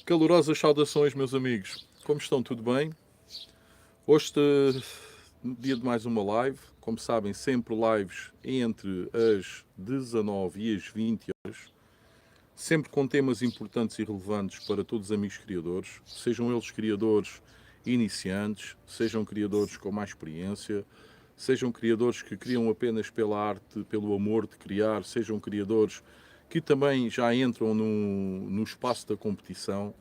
Calorosas saudações, meus amigos. Como estão? Tudo bem? Hoje, dia de mais uma live. Como sabem, sempre lives entre as 19 e as 20 horas. Sempre com temas importantes e relevantes para todos os amigos criadores. Sejam eles criadores iniciantes, sejam criadores com mais experiência, sejam criadores que criam apenas pela arte, pelo amor de criar, sejam criadores que também já entram no espaço da competição.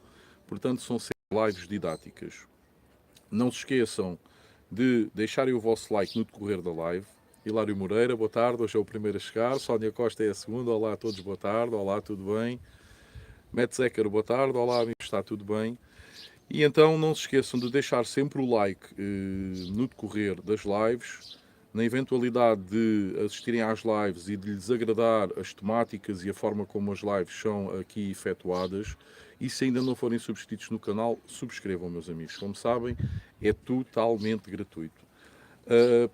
Portanto, são sempre lives didáticas. Não se esqueçam de deixarem o vosso like no decorrer da live. Hilário Moreira, boa tarde, hoje é o primeiro a chegar. Sónia Costa é a segunda, olá a todos, boa tarde, olá, tudo bem? Matt Zecker, boa tarde, olá, amigo, está tudo bem? E então não se esqueçam de deixar sempre o like no decorrer das lives. Na eventualidade de assistirem às lives e de lhes agradar as temáticas e a forma como as lives são aqui efetuadas, e se ainda não forem subscritos no canal, subscrevam, meus amigos. Como sabem, é totalmente gratuito.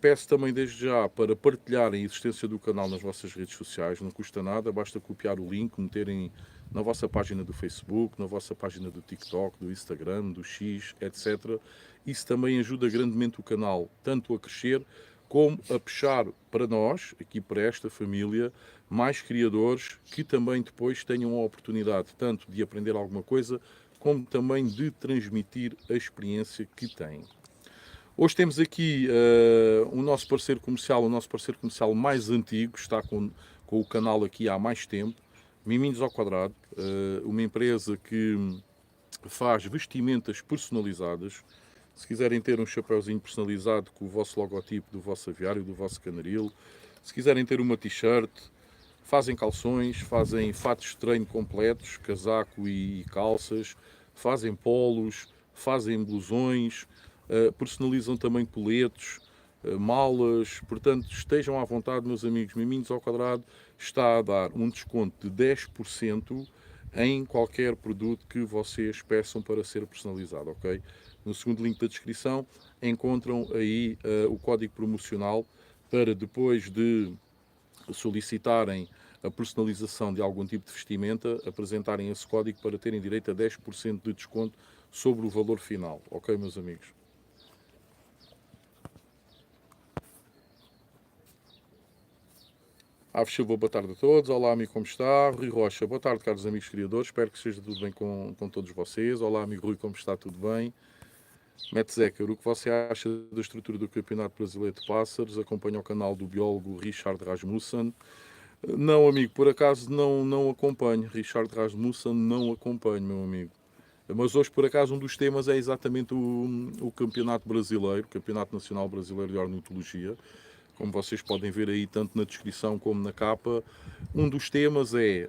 Peço também desde já para partilharem a existência do canal nas vossas redes sociais, não custa nada, basta copiar o link, meterem na vossa página do Facebook, na vossa página do TikTok, do Instagram, do X, etc. Isso também ajuda grandemente o canal, tanto a crescer como a puxar para nós, aqui para esta família, mais criadores que também depois tenham a oportunidade tanto de aprender alguma coisa, como também de transmitir a experiência que têm. Hoje temos aqui o nosso parceiro comercial mais antigo, está com o canal aqui há mais tempo, Miminhos ao Quadrado, uma empresa que faz vestimentas personalizadas. Se quiserem ter um chapéuzinho personalizado com o vosso logotipo do vosso aviário, do vosso canaril, se quiserem ter uma t-shirt, fazem calções, fazem fatos de treino completos, casaco e calças, fazem polos, fazem blusões, personalizam também coletes, malas. Portanto, estejam à vontade, meus amigos. Miminhos ao Quadrado está a dar um desconto de 10% em qualquer produto que vocês peçam para ser personalizado, ok? No segundo link da descrição encontram aí o código promocional para depois de solicitarem a personalização de algum tipo de vestimenta, apresentarem esse código para terem direito a 10% de desconto sobre o valor final, ok, meus amigos? Aves Silva, boa tarde a todos. Olá, amigo, como está? Rui Rocha, boa tarde, caros amigos criadores. Espero que esteja tudo bem com todos vocês. Olá, amigo Rui, como está? Tudo bem? Matt Zecker, o que você acha da estrutura do Campeonato Brasileiro de Pássaros? Acompanha o canal do biólogo Richard Rasmussen. Não, amigo, por acaso não acompanho. Richard Rasmussen não acompanho, meu amigo. Mas hoje, por acaso, um dos temas é exatamente o Campeonato Brasileiro, o Campeonato Nacional Brasileiro de Ornitologia. Como vocês podem ver aí, tanto na descrição como na capa, um dos temas é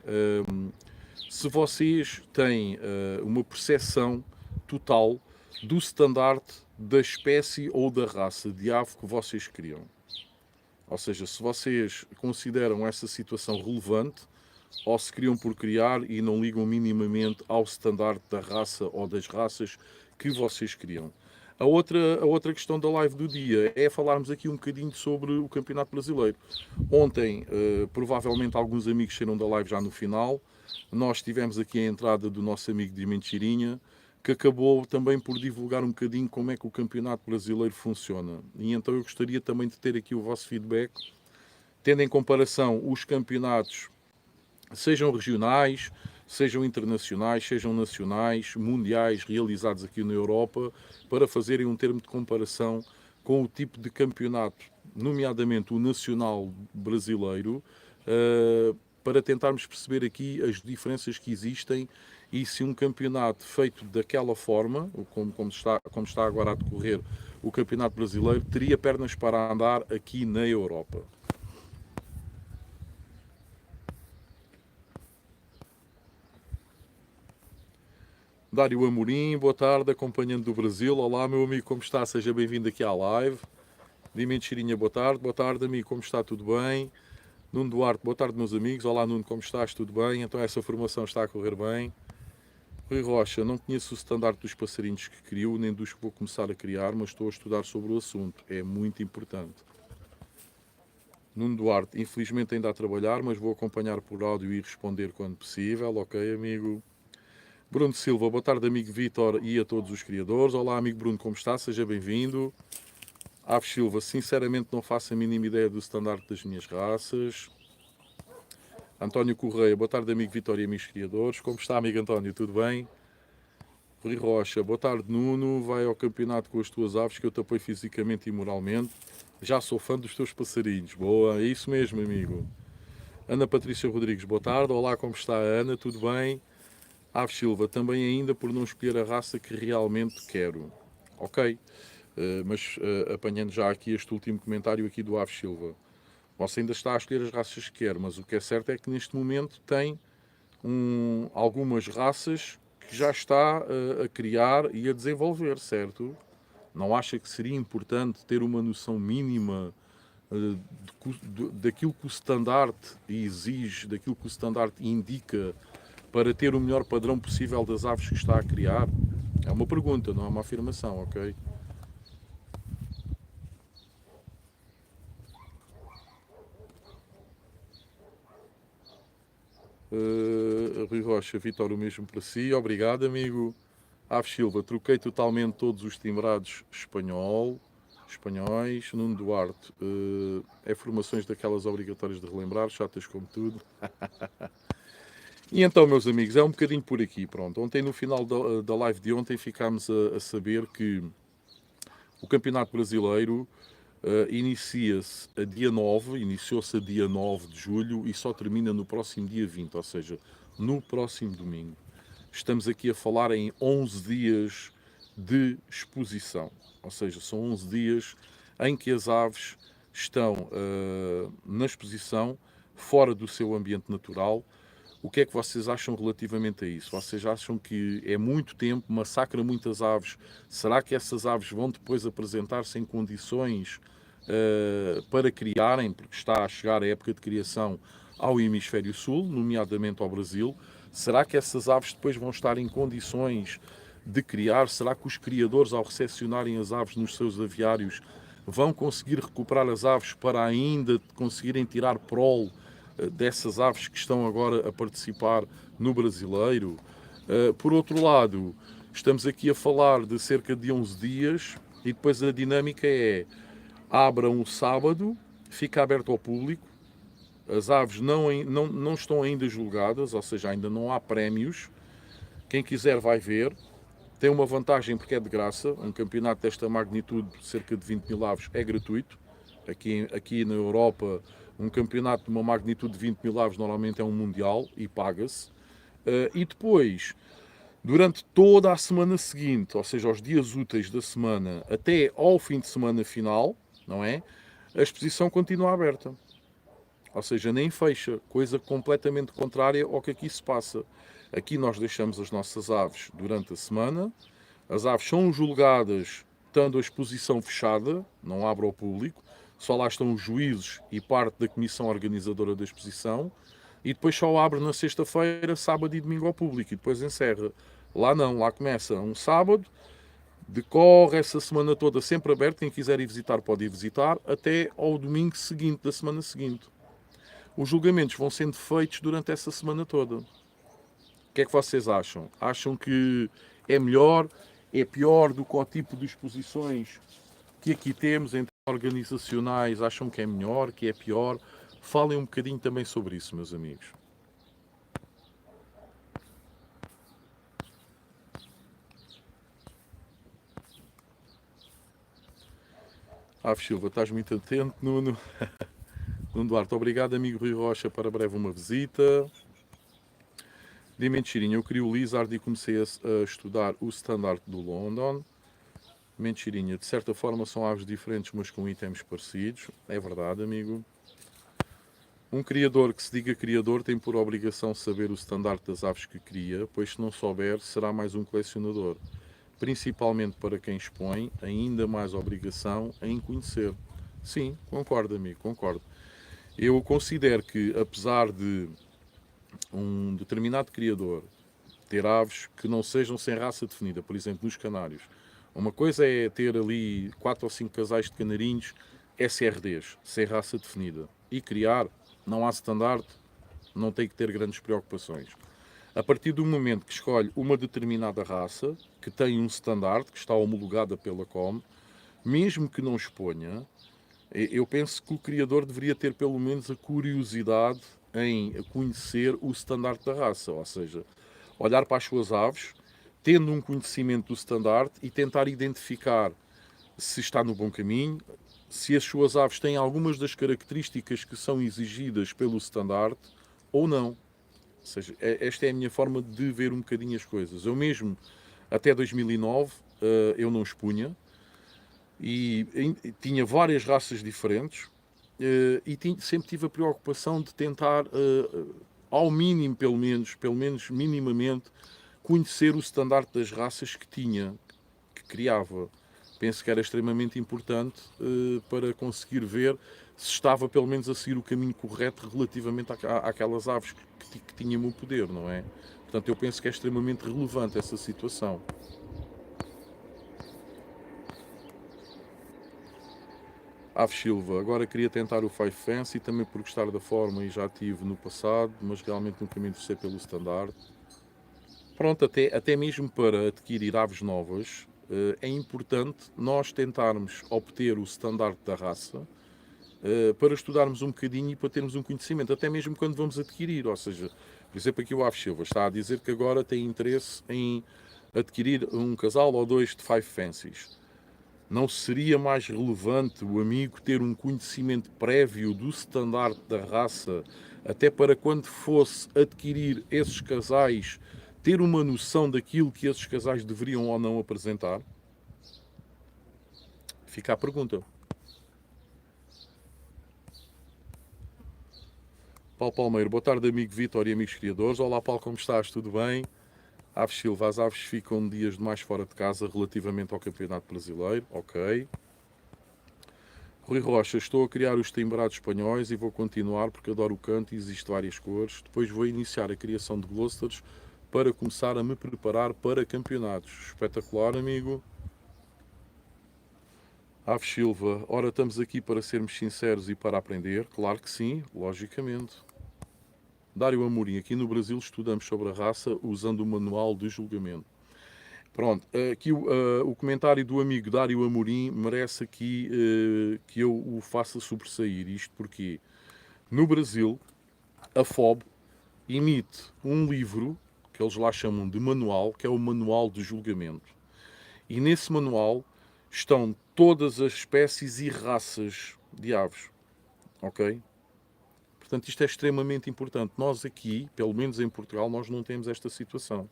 se vocês têm uma percepção total do standard da espécie ou da raça de ave que vocês criam. Ou seja, se vocês consideram essa situação relevante ou se criam por criar e não ligam minimamente ao standard da raça ou das raças que vocês criam. A outra questão da live do dia é falarmos aqui um bocadinho sobre o Campeonato Brasileiro. Ontem, provavelmente alguns amigos saíram da live já no final. Nós tivemos aqui a entrada do nosso amigo de Mentirinha, que acabou também por divulgar um bocadinho como é que o Campeonato Brasileiro funciona. E então eu gostaria também de ter aqui o vosso feedback, tendo em comparação os campeonatos, sejam regionais, sejam internacionais, sejam nacionais, mundiais, realizados aqui na Europa, para fazerem um termo de comparação com o tipo de campeonato, nomeadamente o nacional brasileiro, para tentarmos perceber aqui as diferenças que existem e se um campeonato feito daquela forma, como está agora a decorrer o campeonato brasileiro, teria pernas para andar aqui na Europa. Dário Amorim, boa tarde, acompanhando do Brasil. Olá, meu amigo, como está? Seja bem-vindo aqui à live. Dimensio Chirinha, boa tarde, amigo, como está? Tudo bem? Nuno Duarte, boa tarde, meus amigos. Olá, Nuno, como estás? Tudo bem? Então essa formação está a correr bem. Rui Rocha, não conheço o standard dos passarinhos que criou, nem dos que vou começar a criar, mas estou a estudar sobre o assunto. É muito importante. Nuno Duarte, infelizmente ainda a trabalhar, mas vou acompanhar por áudio e responder quando possível. Ok, amigo? Bruno Silva, boa tarde, amigo Vítor e a todos os criadores. Olá, amigo Bruno, como está? Seja bem-vindo. Aves Silva, sinceramente não faço a mínima ideia do standard das minhas raças. António Correia, boa tarde, amigo Vítor e amigos criadores. Como está, amigo António? Tudo bem? Rui Rocha, boa tarde, Nuno. Vai ao campeonato com as tuas aves que eu te apoio fisicamente e moralmente. Já sou fã dos teus passarinhos. Boa, é isso mesmo, amigo. Ana Patrícia Rodrigues, boa tarde. Olá, como está a Ana? Tudo bem? Aves Silva, também ainda por não escolher a raça que realmente quero. Ok, mas apanhando já aqui este último comentário aqui do Aves Silva. Você ainda está a escolher as raças que quer, mas o que é certo é que neste momento tem algumas raças que já está a criar e a desenvolver, certo? Não acha que seria importante ter uma noção mínima daquilo que o standard exige, daquilo que o standard indica para ter o melhor padrão possível das aves que está a criar? É uma pergunta, não é uma afirmação, ok? Rui Rocha, Vitor, o mesmo para si. Obrigado, amigo. Aves Silva, troquei totalmente todos os timbrados espanhóis. Nuno Duarte, é formações daquelas obrigatórias de relembrar, chatas como tudo. E então, meus amigos, é um bocadinho por aqui, pronto. Ontem, no final da live de ontem, ficámos a saber que o Campeonato Brasileiro inicia-se a dia 9, iniciou-se a dia 9 de julho e só termina no próximo dia 20, ou seja, no próximo domingo. Estamos aqui a falar em 11 dias de exposição, ou seja, são 11 dias em que as aves estão na exposição, fora do seu ambiente natural. O que é que vocês acham relativamente a isso? Vocês acham que é muito tempo, massacra muitas aves? Será que essas aves vão depois apresentar-se em condições para criarem, porque está a chegar a época de criação ao hemisfério sul, nomeadamente ao Brasil? Será que essas aves depois vão estar em condições de criar? Será que os criadores, ao recepcionarem as aves nos seus aviários, vão conseguir recuperar as aves para ainda conseguirem tirar prole dessas aves que estão agora a participar no Brasileiro? Por outro lado, estamos aqui a falar de cerca de 11 dias e depois a dinâmica é: abram o sábado, fica aberto ao público, as aves não estão ainda julgadas, ou seja, ainda não há prémios. Quem quiser vai ver. Tem uma vantagem porque é de graça. Um campeonato desta magnitude, cerca de 20 mil aves, é gratuito. Aqui na Europa, um campeonato de uma magnitude de 20 mil aves normalmente é um mundial e paga-se. E depois, durante toda a semana seguinte, ou seja, os dias úteis da semana, até ao fim de semana final, não é? A exposição continua aberta. Ou seja, nem fecha, coisa completamente contrária ao que aqui se passa. Aqui nós deixamos as nossas aves durante a semana, as aves são julgadas estando a exposição fechada, não abre ao público, só lá estão os juízes e parte da comissão organizadora da exposição, e depois só abre na sexta-feira, sábado e domingo ao público, e depois encerra. Lá não, lá começa um sábado, decorre essa semana toda sempre aberto, quem quiser ir visitar pode ir visitar, até ao domingo seguinte, da semana seguinte. Os julgamentos vão sendo feitos durante essa semana toda. O que é que vocês acham? Acham que é melhor, é pior do que o tipo de exposições que aqui temos em termos organizacionais? Acham que é melhor, que é pior? Falem um bocadinho também sobre isso, meus amigos. Aves Silva, estás muito atento, Nuno. Nuno Duarte, obrigado, amigo Rui Rocha, para breve uma visita. De mentirinha, eu queria o Lizard e comecei a estudar o standard do London. Mentirinha, de certa forma são aves diferentes, mas com itens parecidos. É verdade, amigo. Um criador que se diga criador tem por obrigação saber o standard das aves que cria, pois se não souber, será mais um colecionador. Principalmente para quem expõe, ainda mais obrigação em conhecer. Sim, concordo, amigo, concordo. Eu considero que, apesar de um determinado criador ter aves que não sejam sem raça definida, por exemplo, nos canários, uma coisa é ter ali 4 ou 5 casais de canarinhos SRDs, sem raça definida, e criar, não há standard, não tem que ter grandes preocupações. A partir do momento que escolhe uma determinada raça, que tem um standard, que está homologada pela COM, mesmo que não exponha, eu penso que o criador deveria ter pelo menos a curiosidade em conhecer o standard da raça, ou seja, olhar para as suas aves, tendo um conhecimento do standard e tentar identificar se está no bom caminho, se as suas aves têm algumas das características que são exigidas pelo standard ou não. Ou seja, esta é a minha forma de ver um bocadinho as coisas. Eu mesmo, até 2009, eu não expunha e tinha várias raças diferentes e sempre tive a preocupação de tentar, ao mínimo, pelo menos minimamente, conhecer o standard das raças que tinha, que criava. Penso que era extremamente importante para conseguir ver se estava pelo menos a seguir o caminho correto relativamente àquelas aves que tinham o poder, não é? Portanto, eu penso que é extremamente relevante essa situação. Aves Silva, agora queria tentar o Five Fancy também por gostar da forma e já tive no passado, mas realmente nunca me interessei pelo standard. Pronto, até mesmo para adquirir aves novas, é importante nós tentarmos obter o standard da raça para estudarmos um bocadinho e para termos um conhecimento, até mesmo quando vamos adquirir. Ou seja, por exemplo, aqui o Aves Silva está a dizer que agora tem interesse em adquirir um casal ou dois de Five Fancies. Não seria mais relevante o amigo ter um conhecimento prévio do standard da raça, até para quando fosse adquirir esses casais, ter uma noção daquilo que esses casais deveriam ou não apresentar? Fica a pergunta. Paulo Palmeiro, boa tarde, amigo Vítor e amigos criadores. Olá, Paulo, como estás? Tudo bem? Aves Silva, as aves ficam dias demais fora de casa relativamente ao Campeonato Brasileiro. Ok. Rui Rocha, estou a criar os timbrados espanhóis e vou continuar porque adoro o canto e existem várias cores. Depois vou iniciar a criação de Gloucesters para começar a me preparar para campeonatos. Espetacular, amigo. Aves Silva, ora estamos aqui para sermos sinceros e para aprender. Claro que sim, logicamente. Dário Amorim, aqui no Brasil estudamos sobre a raça usando o manual de julgamento. Pronto, aqui o comentário do amigo Dário Amorim merece aqui que eu o faça sobressair. Isto porque no Brasil a FOB emite um livro que eles lá chamam de manual, que é o Manual de Julgamento. E nesse manual estão todas as espécies e raças de aves. Ok? Portanto, isto é extremamente importante. Nós aqui, pelo menos em Portugal, nós não temos esta situação.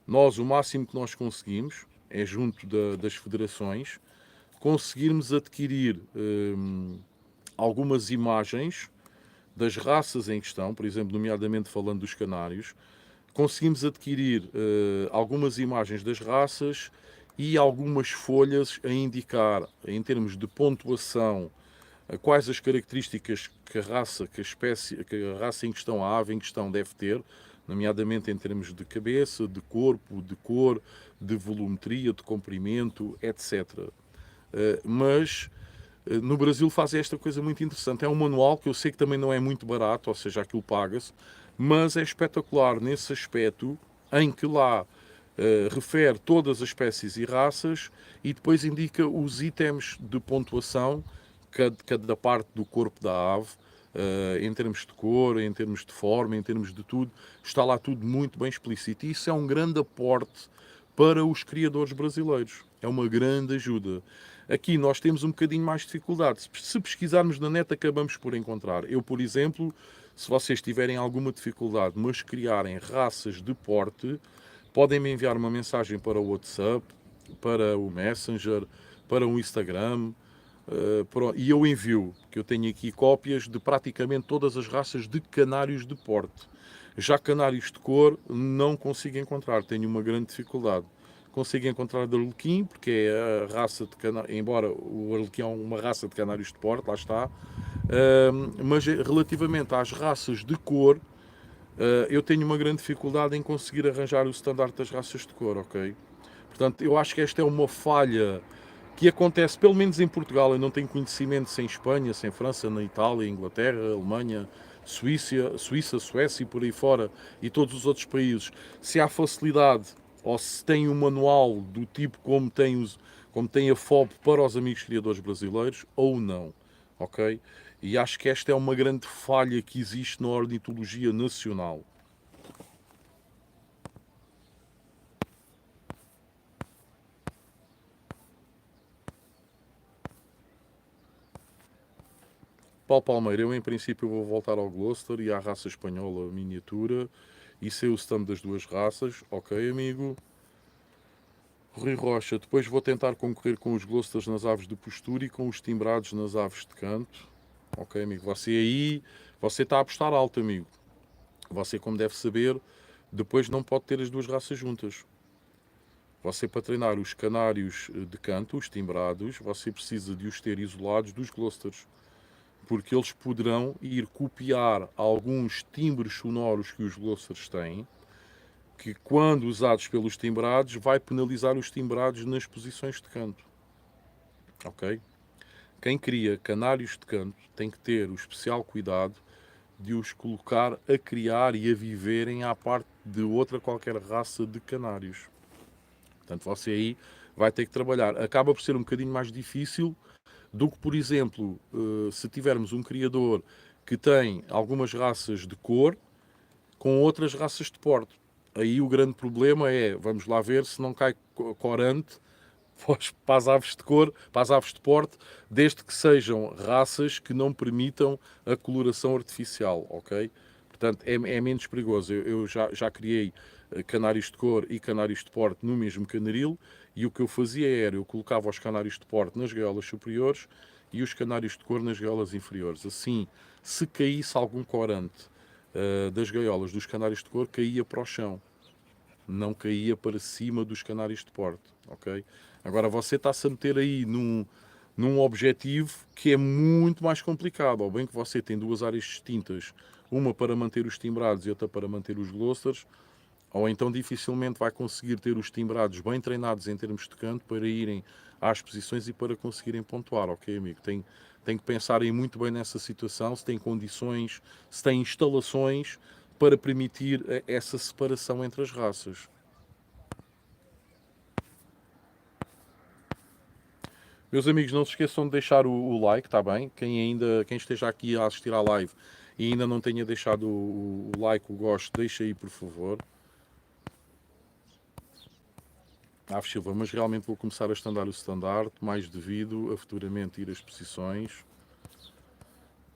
Nós, o máximo que nós conseguimos é, junto das federações, conseguirmos adquirir algumas imagens das raças em questão, por exemplo, nomeadamente falando dos canários, conseguimos adquirir algumas imagens das raças e algumas folhas a indicar, em termos de pontuação, quais as características que a raça, que a raça em questão, a ave em questão deve ter, nomeadamente em termos de cabeça, de corpo, de cor, de volumetria, de comprimento, etc. Mas no Brasil fazem esta coisa muito interessante. É um manual que eu sei que também não é muito barato, ou seja, aquilo paga-se, mas é espetacular nesse aspecto em que lá refere todas as espécies e raças e depois indica os itens de pontuação cada parte do corpo da ave, em termos de cor, em termos de forma, em termos de tudo, está lá tudo muito bem explícito. E isso é um grande aporte para os criadores brasileiros. É uma grande ajuda. Aqui nós temos um bocadinho mais de dificuldade. Se pesquisarmos na net, acabamos por encontrar. Eu, por exemplo, se vocês tiverem alguma dificuldade, mas criarem raças de porte, podem me enviar uma mensagem para o WhatsApp, para o Messenger, para o Instagram, e eu envio, que eu tenho aqui cópias de praticamente todas as raças de canários de porte. Já canários de cor não consigo encontrar, tenho uma grande dificuldade. Consigo encontrar de arlequim, porque é a raça de canário, embora o arlequim é uma raça de canários de porte, lá está. Mas relativamente às raças de cor, eu tenho uma grande dificuldade em conseguir arranjar o standard das raças de cor, ok? Portanto, eu acho que esta é uma falha que acontece, pelo menos em Portugal. Eu não tenho conhecimento sem Espanha, sem França, na Itália, Inglaterra, Alemanha, Suíça, Suécia e por aí fora, e todos os outros países, se há facilidade ou se tem um manual do tipo como tem a FOB para os amigos criadores brasileiros ou não, ok? E acho que esta é uma grande falha que existe na ornitologia nacional. Paulo Palmeira, eu em princípio vou voltar ao Gloucester e à raça espanhola miniatura e sei o stamp das duas raças, ok amigo? Rui Rocha, depois vou tentar concorrer com os Gloucesters nas aves de postura e com os timbrados nas aves de canto. Ok amigo, você está a apostar alto amigo. Você, como deve saber, depois não pode ter as duas raças juntas. Você, para treinar os canários de canto, os timbrados, você precisa de os ter isolados dos Gloucesters, porque eles poderão ir copiar alguns timbres sonoros que os Gloucesters têm, que quando usados pelos timbrados, vai penalizar os timbrados nas posições de canto. Ok? Quem cria canários de canto tem que ter o especial cuidado de os colocar a criar e a viverem à parte de outra qualquer raça de canários. Portanto, você aí vai ter que trabalhar. Acaba por ser um bocadinho mais difícil do que, por exemplo, se tivermos um criador que tem algumas raças de cor com outras raças de porte. Aí o grande problema é, vamos lá ver se não cai corante para as aves de cor, para as aves de porte, desde que sejam raças que não permitam a coloração artificial, ok? Portanto, é menos perigoso. Eu já criei canários de cor e canários de porte no mesmo canaril e o que eu fazia era, eu colocava os canários de porte nas gaiolas superiores e os canários de cor nas gaiolas inferiores. Assim, se caísse algum corante das gaiolas dos canários de cor, caía para o chão. Não caía para cima dos canários de porte, ok? Agora você está-se a meter aí num objetivo que é muito mais complicado. Ao bem que você tem duas áreas distintas, uma para manter os timbrados e outra para manter os Gloucesters, ou então dificilmente vai conseguir ter os timbrados bem treinados em termos de canto para irem às posições e para conseguirem pontuar, ok amigo? Tem que pensar aí muito bem nessa situação, se tem condições, se tem instalações para permitir essa separação entre as raças. Meus amigos, não se esqueçam de deixar o like, está bem? Quem esteja aqui a assistir à live e ainda não tenha deixado o like, o gosto, deixa aí, por favor. Aves Silva, mas realmente vou começar a estandar o standard, mais devido a futuramente ir às exposições.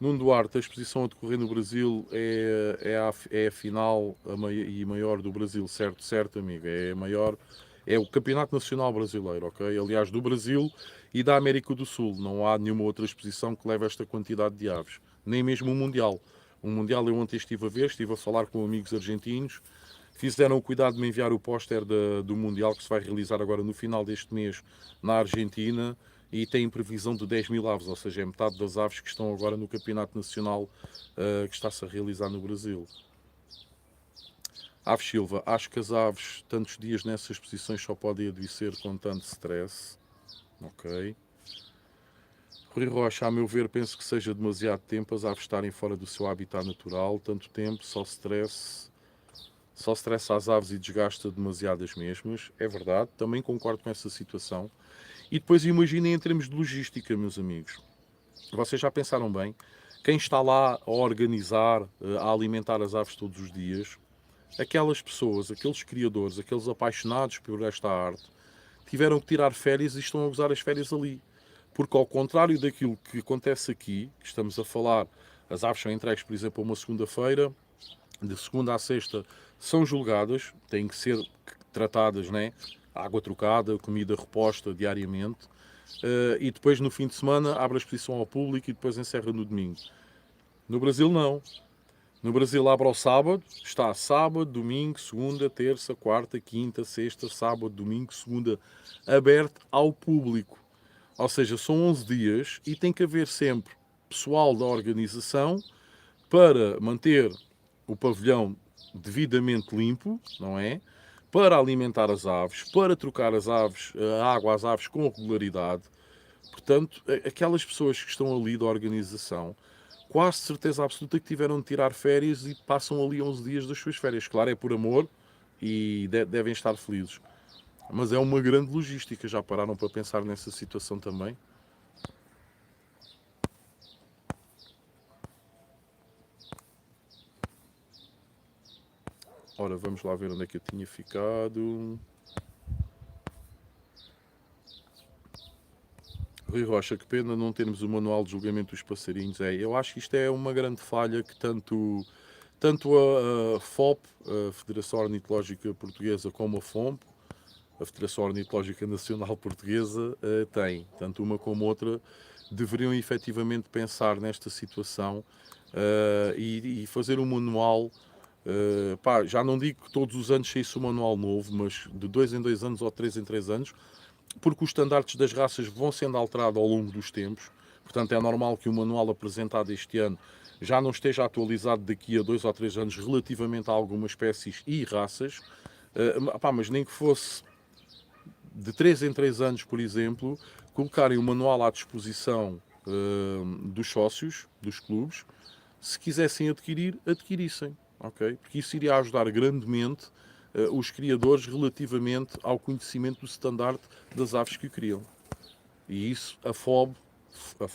Nuno Duarte, a exposição a decorrer no Brasil é a final e maior do Brasil, certo? Certo, amigo, é a maior, é o Campeonato Nacional Brasileiro, ok? Aliás, do Brasil e da América do Sul. Não há nenhuma outra exposição que leve esta quantidade de aves, nem mesmo o Mundial. O Mundial eu ontem estive a ver, estive a falar com amigos argentinos, fizeram o cuidado de me enviar o póster do Mundial que se vai realizar agora no final deste mês na Argentina e tem previsão de 10 mil aves, ou seja, é metade das aves que estão agora no Campeonato Nacional que está-se a realizar no Brasil. Aves Silva, acho que as aves, tantos dias nessas posições, só podem adoecer com tanto stress. Ok. Rui Rocha, a meu ver, penso que seja demasiado tempo as aves estarem fora do seu habitat natural, tanto tempo, só estressa as aves e desgasta demasiado as mesmas. É verdade, também concordo com essa situação. E depois imaginem em termos de logística, meus amigos. Vocês já pensaram bem? Quem está lá a organizar, a alimentar as aves todos os dias, aquelas pessoas, aqueles criadores, aqueles apaixonados por esta arte, tiveram que tirar férias e estão a usar as férias ali. Porque ao contrário daquilo que acontece aqui, que estamos a falar, as aves são entregues, por exemplo, a uma segunda-feira, de segunda à sexta são julgadas, têm que ser tratadas, né? Água trocada, comida reposta diariamente, e depois no fim de semana abre a exposição ao público e depois encerra no domingo. No Brasil não. No Brasil abre ao sábado, está sábado, domingo, segunda, terça, quarta, quinta, sexta, sábado, domingo, segunda, aberto ao público. Ou seja, são 11 dias e tem que haver sempre pessoal da organização para manter o pavilhão devidamente limpo, não é? Para alimentar as aves, para trocar as aves, a água às aves com regularidade. Portanto, aquelas pessoas que estão ali da organização quase certeza absoluta que tiveram de tirar férias e passam ali 11 dias das suas férias. Claro, é por amor e devem estar felizes. Mas é uma grande logística. Já pararam para pensar nessa situação também? Ora, vamos lá ver onde é que eu tinha ficado. Rui Rocha, que pena não termos o manual de julgamento dos passarinhos. Eu acho que isto é uma grande falha que tanto a FOP, a Federação Ornitológica Portuguesa, como a FOMP, a Federação Ornitológica Nacional Portuguesa, têm. Tanto uma como outra deveriam efetivamente pensar nesta situação e fazer um manual. Já não digo que todos os anos saísse um manual novo, mas de 2 em 2 anos ou 3 em 3 anos, porque os estandartes das raças vão sendo alterados ao longo dos tempos. Portanto, é normal que o manual apresentado este ano já não esteja atualizado daqui a 2 ou 3 anos relativamente a algumas espécies e raças. Mas nem que fosse de 3 em 3 anos, por exemplo, colocarem o manual à disposição dos sócios, dos clubes, se quisessem adquirir, adquirissem. Okay? Porque isso iria ajudar grandemente os criadores relativamente ao conhecimento do standard das aves que criam. E isso a FOB,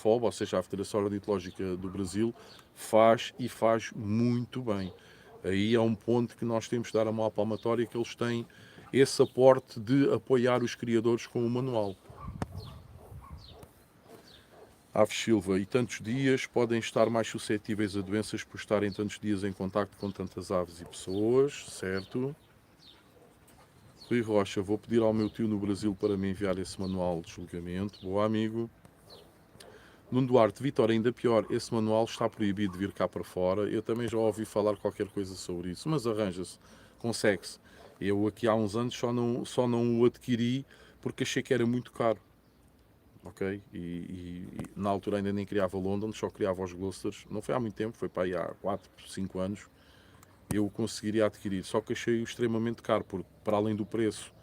ou seja, a Federação Ornitológica do Brasil, faz e faz muito bem. Aí é um ponto que nós temos de dar a mão à palmatória, que eles têm esse aporte de apoiar os criadores com o manual. Aves Silva, e tantos dias podem estar mais suscetíveis a doenças por estarem tantos dias em contacto com tantas aves e pessoas, certo? Rui Rocha, vou pedir ao meu tio no Brasil para me enviar esse manual de julgamento. Boa, amigo. Nuno Duarte, Vitor, ainda pior, esse manual está proibido de vir cá para fora. Eu também já ouvi falar qualquer coisa sobre isso, mas arranja-se, consegue-se. Eu aqui há uns anos só não o adquiri porque achei que era muito caro. Ok? E na altura ainda nem criava London, só criava os Gloucesters. Não foi há muito tempo, foi para aí há 4, 5 anos. Eu conseguiria adquirir, só que achei-o extremamente caro, porque para além do preço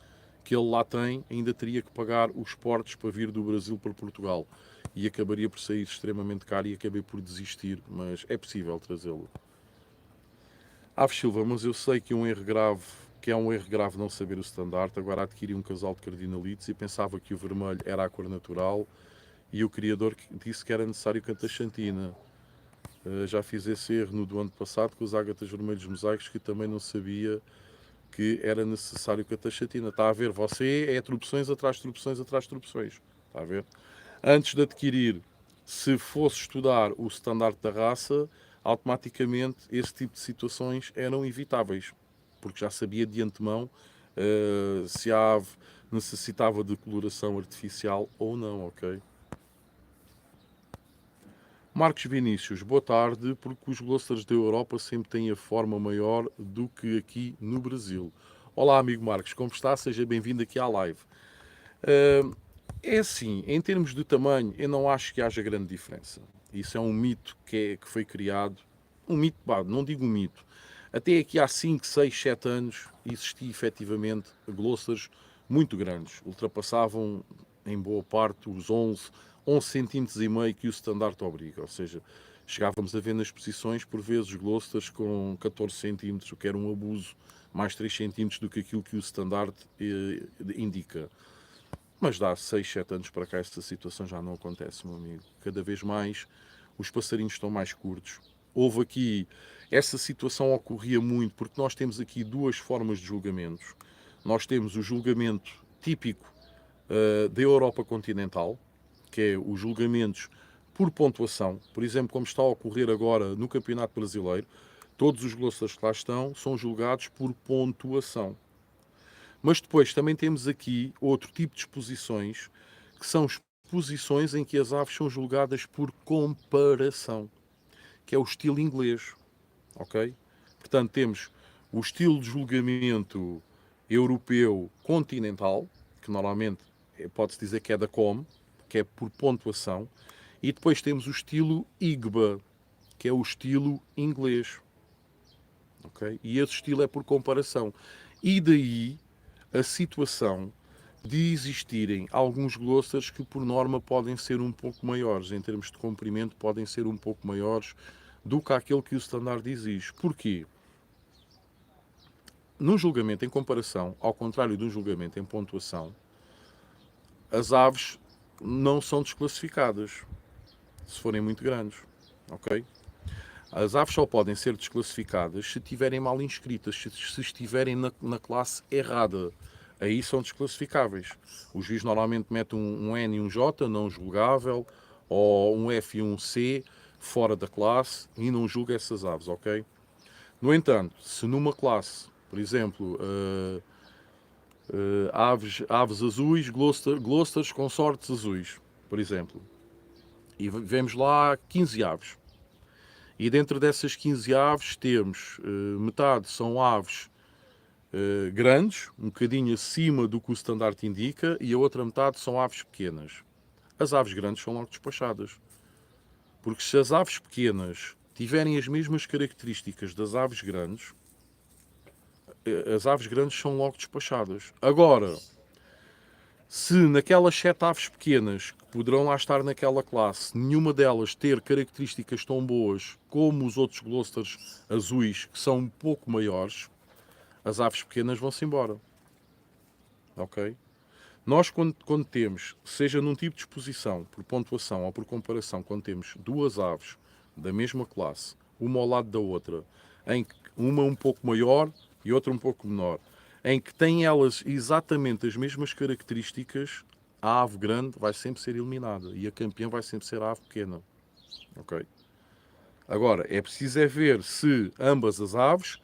que ele lá tem, ainda teria que pagar os portos para vir do Brasil para Portugal. E acabaria por sair extremamente caro e acabei por desistir, mas é possível trazê-lo. Aves Silva, mas eu sei que é um erro grave não saber o estandarte. Agora adquiri um casal de cardinalites e pensava que o vermelho era a cor natural e o criador disse que era necessário cantaxantina. Já fiz esse erro no do ano passado com os ágatas vermelhos mosaicos, que também não sabia que era necessário cantaxantina. Está a ver? Você é tropeções atrás de tropeções atrás de tropeções. Está a ver? Antes de adquirir, se fosse estudar o estandarte da raça, automaticamente esse tipo de situações eram evitáveis, porque já sabia de antemão se a ave necessitava de coloração artificial ou não, ok? Marcos Vinícius, boa tarde, porque os Gloucesters da Europa sempre têm a forma maior do que aqui no Brasil. Olá, amigo Marcos, como está? Seja bem-vindo aqui à live. É assim, em termos de tamanho, eu não acho que haja grande diferença. Isso é um mito que foi criado. Um mito, não digo um mito. Até aqui há 5, 6, 7 anos existia efetivamente Gloucesters muito grandes. Ultrapassavam em boa parte os 11 centímetros e meio que o standard obriga. Ou seja, chegávamos a ver nas exposições por vezes Gloucesters com 14 centímetros, o que era um abuso, mais 3 centímetros do que aquilo que o standard indica. Mas dá 6, 7 anos para cá esta situação já não acontece, meu amigo. Cada vez mais os passarinhos estão mais curtos. Houve aqui, essa situação ocorria muito porque nós temos aqui duas formas de julgamentos. Nós temos o julgamento típico da Europa continental, que é os julgamentos por pontuação. Por exemplo, como está a ocorrer agora no Campeonato Brasileiro, todos os Gloucesters que lá estão são julgados por pontuação. Mas depois também temos aqui outro tipo de exposições, que são exposições em que as aves são julgadas por comparação, que é o estilo inglês, ok? Portanto, temos o estilo de julgamento europeu continental, que normalmente pode-se dizer que é da COM, que é por pontuação, e depois temos o estilo IGBA, que é o estilo inglês, ok? E esse estilo é por comparação. E daí a situação de existirem alguns glossaries que por norma podem ser um pouco maiores, em termos de comprimento podem ser um pouco maiores do que aquele que o standard exige. Porquê? Num julgamento em comparação, ao contrário de um julgamento em pontuação, as aves não são desclassificadas se forem muito grandes, ok? As aves só podem ser desclassificadas se estiverem mal inscritas, se estiverem na classe errada. Aí são desclassificáveis. O juiz normalmente mete um N e um J, não julgável, ou um F e um C, fora da classe, e não julga essas aves, ok? No entanto, se numa classe, por exemplo, aves azuis, glosters consortes azuis, por exemplo, e vemos lá 15 aves. E dentro dessas 15 aves temos metade são aves grandes, um bocadinho acima do que o standard indica, e a outra metade são aves pequenas. As aves grandes são logo despachadas. Porque se as aves pequenas tiverem as mesmas características das aves grandes, as aves grandes são logo despachadas. Agora, se naquelas 7 aves pequenas que poderão lá estar naquela classe, nenhuma delas ter características tão boas como os outros glosters azuis, que são um pouco maiores, as aves pequenas vão-se embora. Ok? Nós, quando temos, seja num tipo de exposição, por pontuação ou por comparação, quando temos duas aves da mesma classe, uma ao lado da outra, em que uma um pouco maior e outra um pouco menor, em que têm elas exatamente as mesmas características, a ave grande vai sempre ser eliminada e a campeã vai sempre ser a ave pequena. Ok? Agora, é preciso é ver se ambas as aves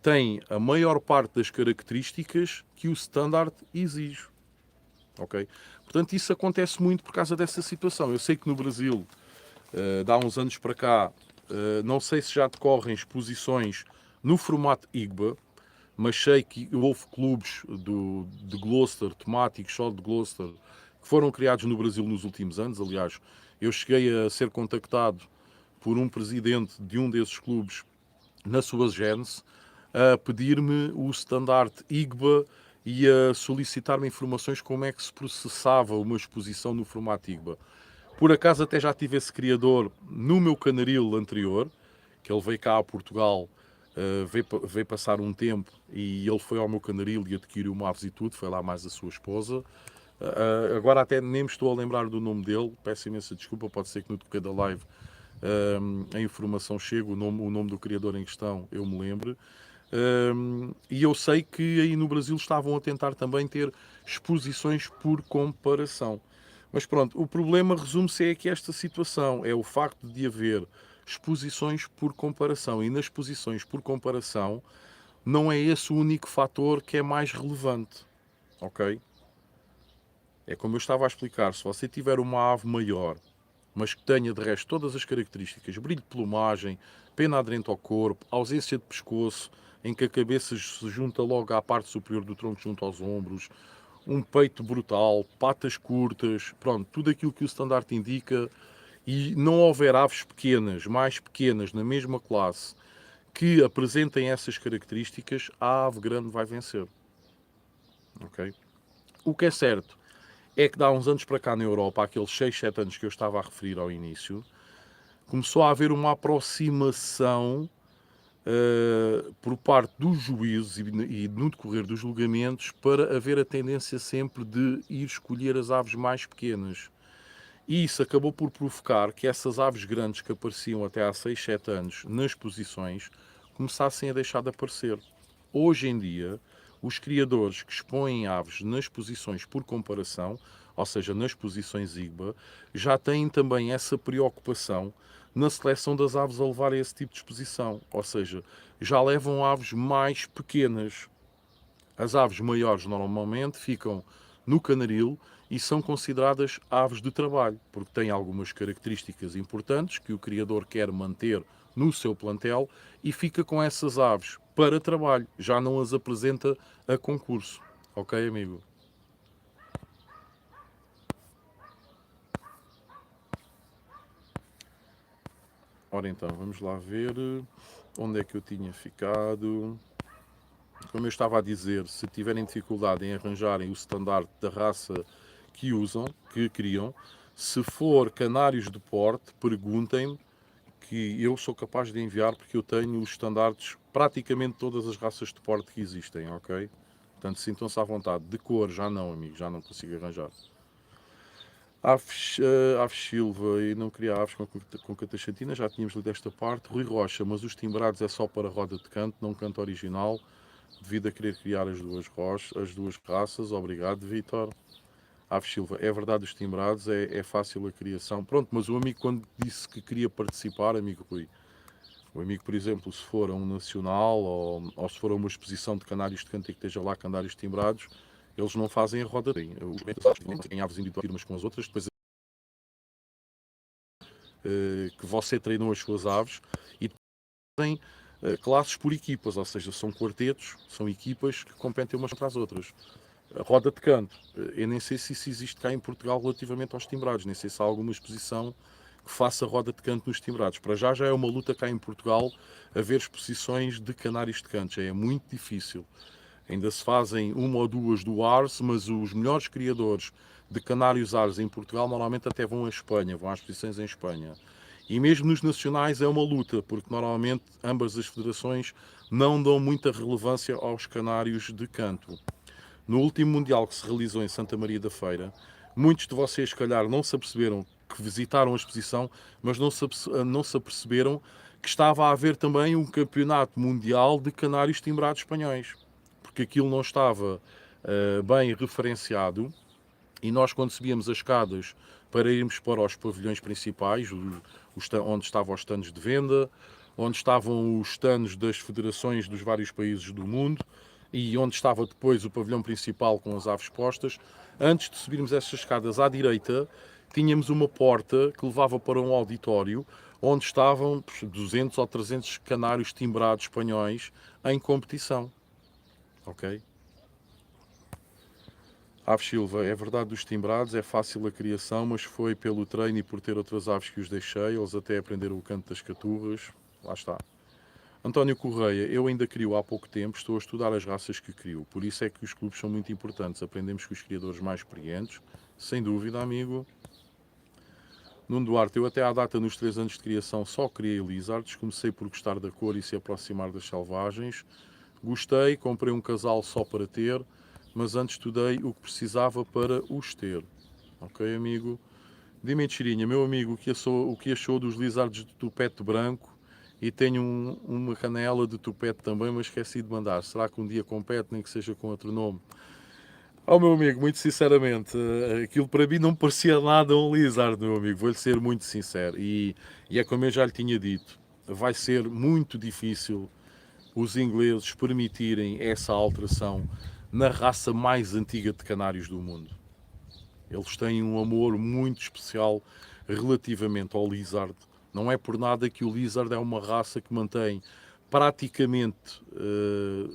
têm a maior parte das características que o standard exige. Ok? Portanto, isso acontece muito por causa dessa situação. Eu sei que no Brasil, de há uns anos para cá, não sei se já decorrem exposições no formato IGBA, mas sei que houve clubes de Gloucester, temáticos só de Gloucester, que foram criados no Brasil nos últimos anos. Aliás, eu cheguei a ser contactado por um presidente de um desses clubes na sua gênese, a pedir-me o estandarte IGBA e a solicitar-me informações como é que se processava uma exposição no formato IGBA. Por acaso até já tive esse criador no meu canaril anterior, que ele veio cá a Portugal, veio passar um tempo e ele foi ao meu canaril e adquiriu uma aves e tudo, foi lá mais a sua esposa. Agora até nem me estou a lembrar do nome dele, peço imensa desculpa, pode ser que no decorrer da live a informação chega, o nome do criador em questão eu me lembro. E eu sei que aí no Brasil estavam a tentar também ter exposições por comparação. Mas pronto, o problema resume-se aqui a esta situação, é o facto de haver exposições por comparação. E nas exposições por comparação não é esse o único fator que é mais relevante. Ok? É como eu estava a explicar, se você tiver uma ave maior, mas que tenha de resto todas as características, brilho de plumagem, pena aderente ao corpo, ausência de pescoço, em que a cabeça se junta logo à parte superior do tronco junto aos ombros, um peito brutal, patas curtas, pronto, tudo aquilo que o standard indica, e não houver aves pequenas, mais pequenas, na mesma classe, que apresentem essas características, a ave grande vai vencer. Ok? O que é certo é que de há uns anos para cá na Europa, aqueles 6, 7 anos que eu estava a referir ao início, começou a haver uma aproximação por parte dos juízes e no decorrer dos julgamentos para haver a tendência sempre de ir escolher as aves mais pequenas. E isso acabou por provocar que essas aves grandes que apareciam até há 6, 7 anos nas posições começassem a deixar de aparecer. Hoje em dia, os criadores que expõem aves nas posições por comparação, ou seja, nas posições IGBA, já têm também essa preocupação na seleção das aves a levar a esse tipo de exposição. Ou seja, já levam aves mais pequenas. As aves maiores normalmente ficam no canaril e são consideradas aves de trabalho, porque têm algumas características importantes que o criador quer manter no seu plantel e fica com essas aves para trabalho, já não as apresenta a concurso. Ok, amigo? Ora então, vamos lá ver onde é que eu tinha ficado. como eu estava a dizer, se tiverem dificuldade em arranjarem o standard da raça que usam, que criam, se for canários de porte, perguntem-me, que eu sou capaz de enviar, porque eu tenho os standards praticamente todas as raças de porte que existem, ok? Portanto, sintam-se à vontade. De cor, já não, amigo, já não consigo arranjar. Aves, Aves Silva, e não queria aves com cataxantina, já tínhamos lido esta parte. Rui Rocha, mas os timbrados é só para roda de canto, não canto original, devido a querer criar as duas raças. Obrigado, Vítor. Aves Silva, é verdade, os timbrados é fácil a criação. Pronto, mas o amigo, quando disse que queria participar, amigo Rui, o amigo, por exemplo, se for a um nacional ou se for a uma exposição de canários de canto e que esteja lá canários timbrados, eles não fazem a roda. Têm aves individuais umas com as outras, depois que você treinou as suas aves e tem classes por equipas, ou seja, são quartetos, são equipas que competem umas contra as outras. A roda de canto, eu nem sei se isso existe cá em Portugal relativamente aos timbrados, nem sei se há alguma exposição que faça roda de canto nos timbrados. Para já é uma luta cá em Portugal haver exposições de canários de canto, já é muito difícil. Ainda se fazem uma ou duas do Ars, mas os melhores criadores de canários Ars em Portugal normalmente até vão à Espanha, vão às exposições em Espanha. E mesmo nos nacionais é uma luta, porque normalmente ambas as federações não dão muita relevância aos canários de canto. No último Mundial que se realizou em Santa Maria da Feira, muitos de vocês, se calhar, não se aperceberam que visitaram a exposição, mas não se aperceberam que estava a haver também um campeonato mundial de canários timbrados espanhóis, porque aquilo não estava bem referenciado e nós, quando subíamos as escadas para irmos para os pavilhões principais, onde estavam os stands de venda, onde estavam os stands das federações dos vários países do mundo e onde estava depois o pavilhão principal com as aves postas, antes de subirmos essas escadas à direita, tínhamos uma porta que levava para um auditório onde estavam 200 ou 300 canários timbrados espanhóis em competição. Ok? Aves Silva, é verdade dos timbrados, é fácil a criação, mas foi pelo treino e por ter outras aves que os deixei, eles até aprenderam o canto das caturras. Lá está. António Correia, eu ainda crio há pouco tempo, estou a estudar as raças que crio, por isso é que os clubes são muito importantes, aprendemos com os criadores mais experientes, sem dúvida, amigo. Nuno Duarte, eu até à data, nos 3 anos de criação, só criei lizards, comecei por gostar da cor e se aproximar das selvagens, gostei, comprei um casal só para ter, mas antes estudei o que precisava para os ter. Ok, amigo? Dime, Chirinha, meu amigo, o que achou dos lizards de tupete branco? E tenho uma canela de tupete também, mas esqueci de mandar. Será que um dia compete, nem que seja com outro nome? Oh, meu amigo, muito sinceramente, aquilo para mim não parecia nada um lizard, meu amigo. Vou-lhe ser muito sincero. E é como eu já lhe tinha dito, vai ser muito difícil os ingleses permitirem essa alteração na raça mais antiga de canários do mundo. Eles têm um amor muito especial relativamente ao lizard. Não é por nada que o lizard é uma raça que mantém praticamente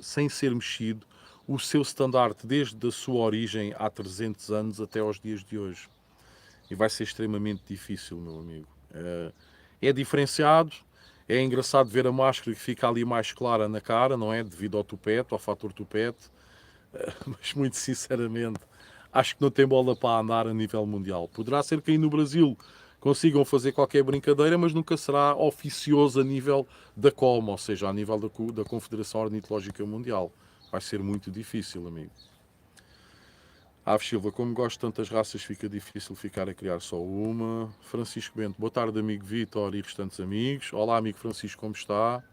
sem ser mexido o seu estandarte desde a sua origem há 300 anos até aos dias de hoje. E vai ser extremamente difícil, meu amigo. É diferenciado, é engraçado ver a máscara que fica ali mais clara na cara, não é? Devido ao tupete, ao fator tupete. Mas muito sinceramente, acho que não tem bola para andar a nível mundial. Poderá ser que aí no Brasil consigam fazer qualquer brincadeira, mas nunca será oficioso a nível da COM, ou seja, a nível da Confederação Ornitológica Mundial. Vai ser muito difícil, amigo. Aves Silva, como gosto de tantas raças, fica difícil ficar a criar só uma. Francisco Bento, boa tarde, amigo Vítor e restantes amigos. Olá, amigo Francisco, como está?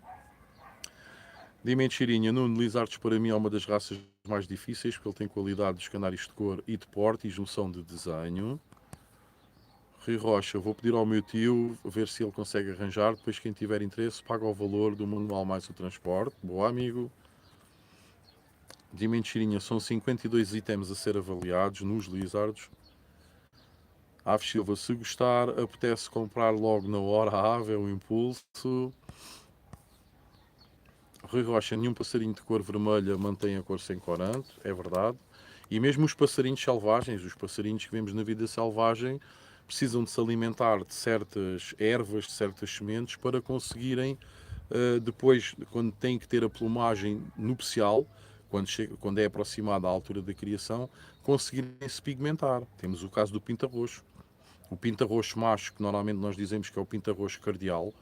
Dime, Chirinha, Nuno, lizards para mim é uma das raças mais difíceis, porque ele tem qualidade dos canários de cor e de porte e junção de desenho. Rui Rocha, vou pedir ao meu tio ver se ele consegue arranjar, depois quem tiver interesse paga o valor do manual mais o transporte. Boa, amigo. Dime, Chirinha, são 52 itens a ser avaliados nos lizards. Aves Silva, se gostar, apetece comprar logo na hora a ave, é o impulso. Rui Rocha, nenhum passarinho de cor vermelha mantém a cor sem corante, é verdade. E mesmo os passarinhos selvagens, os passarinhos que vemos na vida selvagem, precisam de se alimentar de certas ervas, de certas sementes, para conseguirem, depois, quando têm que ter a plumagem nupcial, quando é aproximada à altura da criação, conseguirem se pigmentar. Temos o caso do pinta-roxo. O pinta-roxo macho, que normalmente nós dizemos que é o pinta-roxo cardial,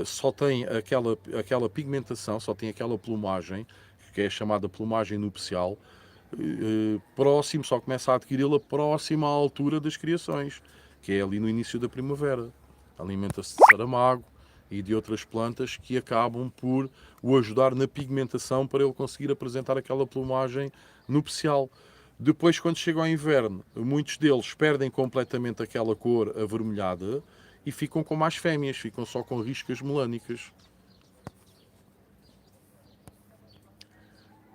só tem aquela pigmentação, só tem aquela plumagem, que é chamada plumagem nupcial, próximo, só começa a adquiri-la próxima à altura das criações, que é ali no início da primavera. Alimenta-se de saramago e de outras plantas que acabam por o ajudar na pigmentação para ele conseguir apresentar aquela plumagem nupcial. Depois, quando chega ao inverno, muitos deles perdem completamente aquela cor avermelhada e ficam como as fêmeas, ficam só com riscas melânicas.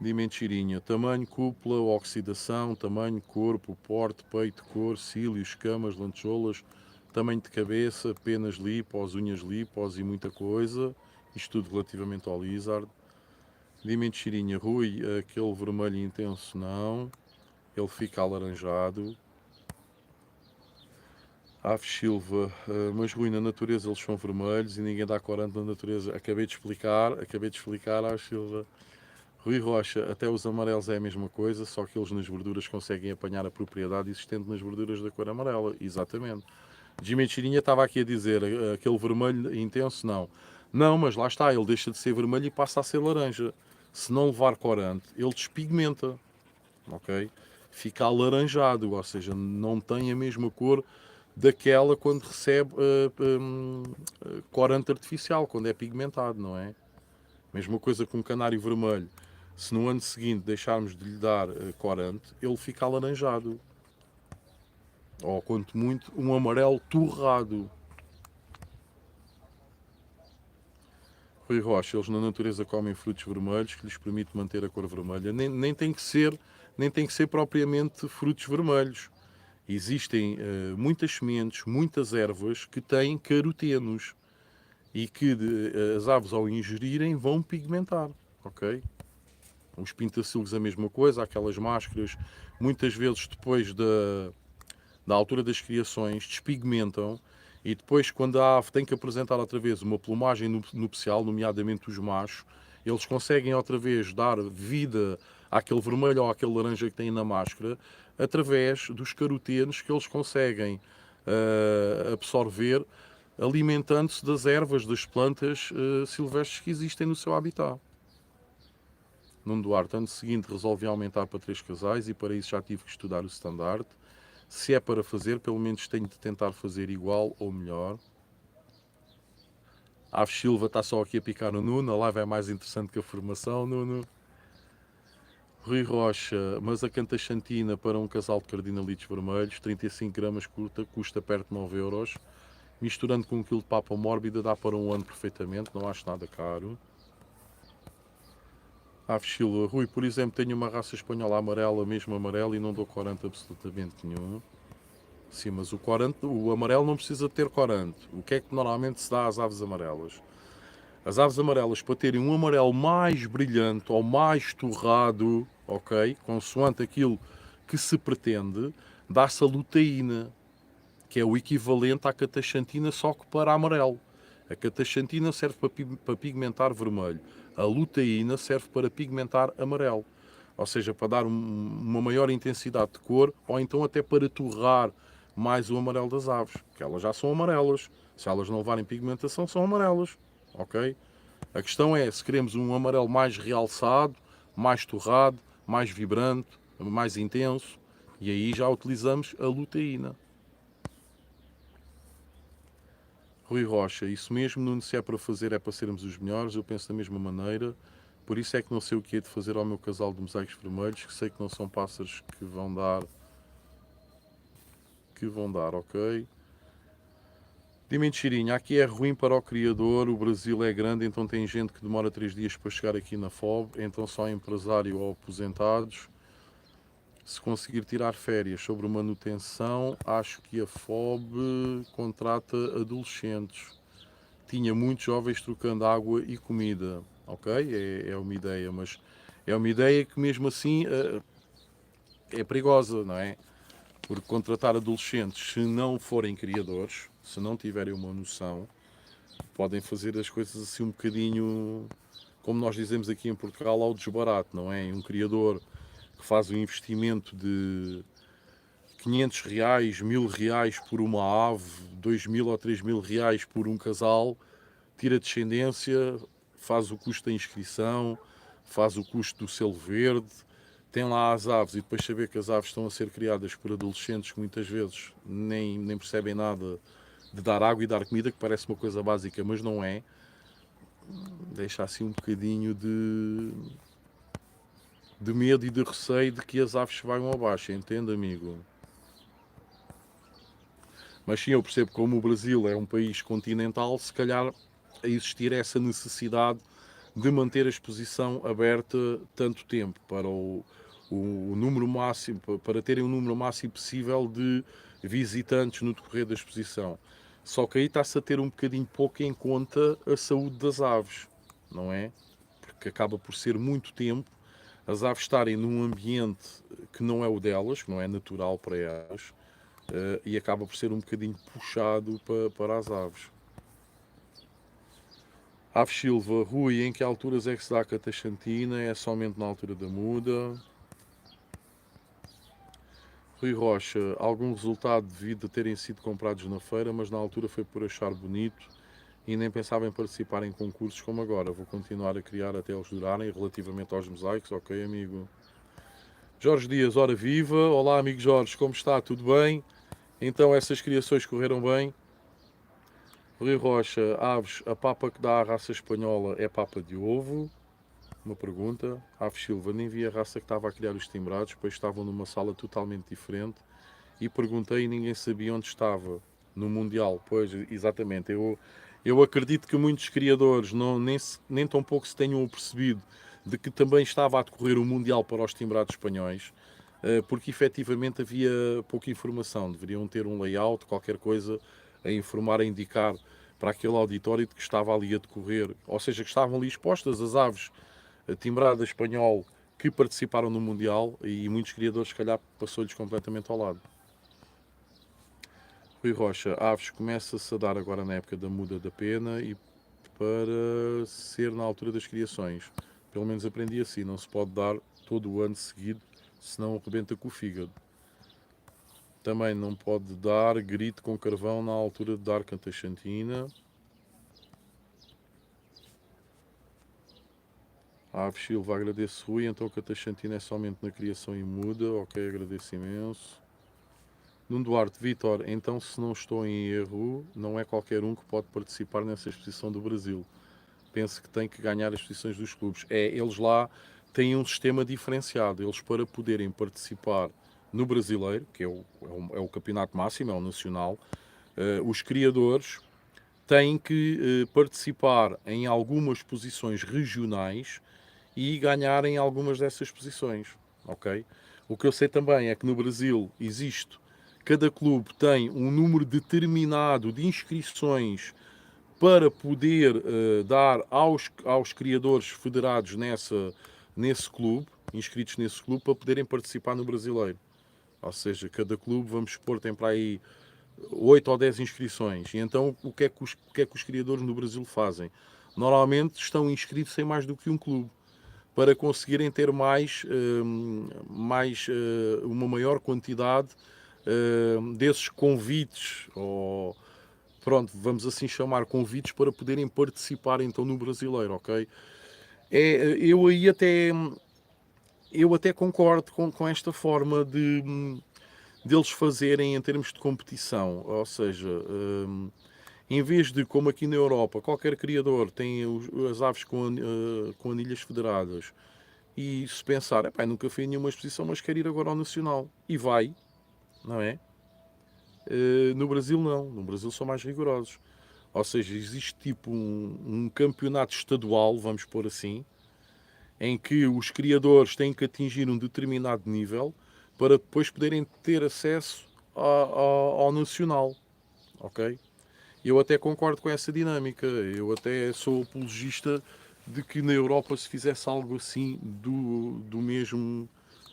Dimentirinha, tamanho, cúpula, oxidação, tamanho, corpo, porte, peito, cor, cílios, escamas, lantejoulas, tamanho de cabeça, penas lipos, unhas lipos e muita coisa. Isto tudo relativamente ao lizard. Dimentirinha, Rui, aquele vermelho intenso não, ele fica alaranjado. Aves Silva, mas Rui, na natureza eles são vermelhos e ninguém dá corante na natureza. Acabei de explicar, Aves Silva. Rui Rocha, até os amarelos é a mesma coisa, só que eles nas verduras conseguem apanhar a propriedade existente nas verduras da cor amarela. Exatamente. Jimmy Chirinha estava aqui a dizer, aquele vermelho intenso, não. Não, mas lá está, ele deixa de ser vermelho e passa a ser laranja. Se não levar corante, ele despigmenta, ok? Fica alaranjado, ou seja, não tem a mesma cor daquela quando recebe corante artificial, quando é pigmentado, não é? Mesma coisa com um canário vermelho. Se no ano seguinte deixarmos de lhe dar corante, ele fica alaranjado. Ou, quanto muito, um amarelo torrado. Rui Rocha, eles na natureza comem frutos vermelhos que lhes permite manter a cor vermelha. Nem tem que ser propriamente frutos vermelhos. Existem muitas sementes, muitas ervas que têm carotenos e que as aves ao ingerirem vão pigmentar, ok? Os pintacilgos a mesma coisa, aquelas máscaras, muitas vezes depois da altura das criações, despigmentam e depois, quando a ave tem que apresentar outra vez uma plumagem nupcial, nomeadamente os machos, eles conseguem outra vez dar vida àquele vermelho ou àquele laranja que têm na máscara através dos carotenos que eles conseguem absorver alimentando-se das ervas, das plantas silvestres que existem no seu habitat. Nuno Duarte, ano seguinte resolvi aumentar para 3 casais e para isso já tive que estudar o standard. Se é para fazer, pelo menos tenho de tentar fazer igual ou melhor. Aves Silva está só aqui a picar no Nuno, a live é mais interessante que a formação, Nuno. Rui Rocha, mas a Cantachantina para um casal de cardinalitos vermelhos, 35 gramas custa perto de 9 euros. Misturando com 1 kg de papa mórbida dá para um ano perfeitamente, não acho nada caro. Aves Silva, Rui, por exemplo, tenho uma raça espanhola amarela, mesmo amarela, e não dou corante absolutamente nenhum. Sim, mas o amarelo não precisa ter corante. O que é que normalmente se dá às aves amarelas? As aves amarelas, para terem um amarelo mais brilhante ou mais torrado, ok, consoante aquilo que se pretende, dá-se a luteína, que é o equivalente à cataxantina, só que para amarelo. A cataxantina serve para pigmentar vermelho. A luteína serve para pigmentar amarelo. Ou seja, para dar uma maior intensidade de cor, ou então até para torrar mais o amarelo das aves, porque elas já são amarelas. Se elas não levarem pigmentação, são amarelas, ok? A questão é se queremos um amarelo mais realçado, mais torrado, mais vibrante, mais intenso, e aí já utilizamos a luteína. Rui Rocha, isso mesmo, Nuno, se é para fazer é para sermos os melhores, eu penso da mesma maneira, por isso é que não sei o que é de fazer ao meu casal de mosaicos vermelhos, que sei que não são pássaros que vão dar, ok? Dimentirinha, aqui é ruim para o criador, o Brasil é grande, então tem gente que demora 3 dias para chegar aqui na FOB, então só empresário ou aposentados. Se conseguir tirar férias sobre manutenção, acho que a FOB contrata adolescentes. Tinha muitos jovens trocando água e comida, ok? É uma ideia, mas é uma ideia que mesmo assim é perigosa, não é? Porque contratar adolescentes, se não forem criadores, se não tiverem uma noção, podem fazer as coisas assim um bocadinho como nós dizemos aqui em Portugal, ao desbarato, não é? Um criador que faz um investimento de 500 reais, 1000 reais por uma ave, 2000 ou 3000 reais por um casal, tira descendência, faz o custo da inscrição, faz o custo do selo verde, tem lá as aves e depois saber que as aves estão a ser criadas por adolescentes que muitas vezes nem percebem nada de dar água e dar comida, que parece uma coisa básica, mas não é. Deixa assim um bocadinho de medo e de receio de que as aves se vão abaixo, entende, amigo? Mas sim, eu percebo que como o Brasil é um país continental, se calhar a existir essa necessidade de manter a exposição aberta tanto tempo para o número máximo, para terem um número máximo possível de visitantes no decorrer da exposição. Só que aí está-se a ter um bocadinho pouco em conta a saúde das aves, não é? Porque acaba por ser muito tempo as aves estarem num ambiente que não é o delas, que não é natural para elas, e acaba por ser um bocadinho puxado para as aves. Aves Silva, Rui, em que alturas é que se dá a cataxantina? É somente na altura da muda? Rui Rocha, algum resultado devido a terem sido comprados na feira, mas na altura foi por achar bonito e nem pensava em participar em concursos como agora. Vou continuar a criar até eles durarem. Relativamente aos mosaicos, ok, amigo? Jorge Dias, ora viva. Olá, amigo Jorge, como está? Tudo bem? Então, essas criações correram bem? Rui Rocha, aves, a papa que dá à raça espanhola é papa de ovo? Uma pergunta. Aves Silva, nem vi a raça que estava a criar os timbrados, pois estavam numa sala totalmente diferente e perguntei e ninguém sabia onde estava, no Mundial. Pois, exatamente. Eu acredito que muitos criadores nem tão pouco se tenham percebido de que também estava a decorrer o Mundial para os timbrados espanhóis, porque efetivamente havia pouca informação. Deveriam ter um layout, qualquer coisa, a informar, a indicar para aquele auditório de que estava ali a decorrer, ou seja, que estavam ali expostas as aves timbrada espanhol que participaram no Mundial e muitos criadores, se calhar, passou-lhes completamente ao lado. Rui Rocha, aves começa-se a dar agora na época da muda da pena e para ser na altura das criações. Pelo menos aprendi assim, não se pode dar todo o ano seguido, senão arrebenta com o fígado. Também não pode dar grito com carvão na altura de dar cataxantina. Aves Silva, agradeço Rui, então a cataxantina é somente na criação e muda, ok, agradeço imenso. Nuno Duarte, Vitor, então se não estou em erro, não é qualquer um que pode participar nessa exposição do Brasil. Penso que tem que ganhar as exposições dos clubes. Eles lá têm um sistema diferenciado. Eles, para poderem participar no Brasileiro, que é o campeonato máximo, é o nacional, os criadores têm que participar em algumas posições regionais e ganharem algumas dessas posições, ok? O que eu sei também é que no Brasil existe, cada clube tem um número determinado de inscrições para poder dar aos criadores federados nesse clube, inscritos nesse clube, para poderem participar no Brasileiro. Ou seja, cada clube, vamos supor, tem para aí 8 ou 10 inscrições. E então, o que é que os criadores no Brasil fazem? Normalmente estão inscritos em mais do que um clube, para conseguirem ter uma maior quantidade desses convites, ou pronto, vamos assim chamar, convites para poderem participar então no Brasileiro, ok? Eu até concordo com esta forma deles fazerem em termos de competição, ou seja, em vez de, como aqui na Europa, qualquer criador tem as aves com anilhas federadas e se pensar, nunca fui em nenhuma exposição, mas quero ir agora ao Nacional. E vai, não é? No Brasil não, no Brasil são mais rigorosos. Ou seja, existe tipo um campeonato estadual, vamos pôr assim, em que os criadores têm que atingir um determinado nível para depois poderem ter acesso ao Nacional, ok? Eu até concordo com essa dinâmica, eu até sou apologista de que na Europa se fizesse algo assim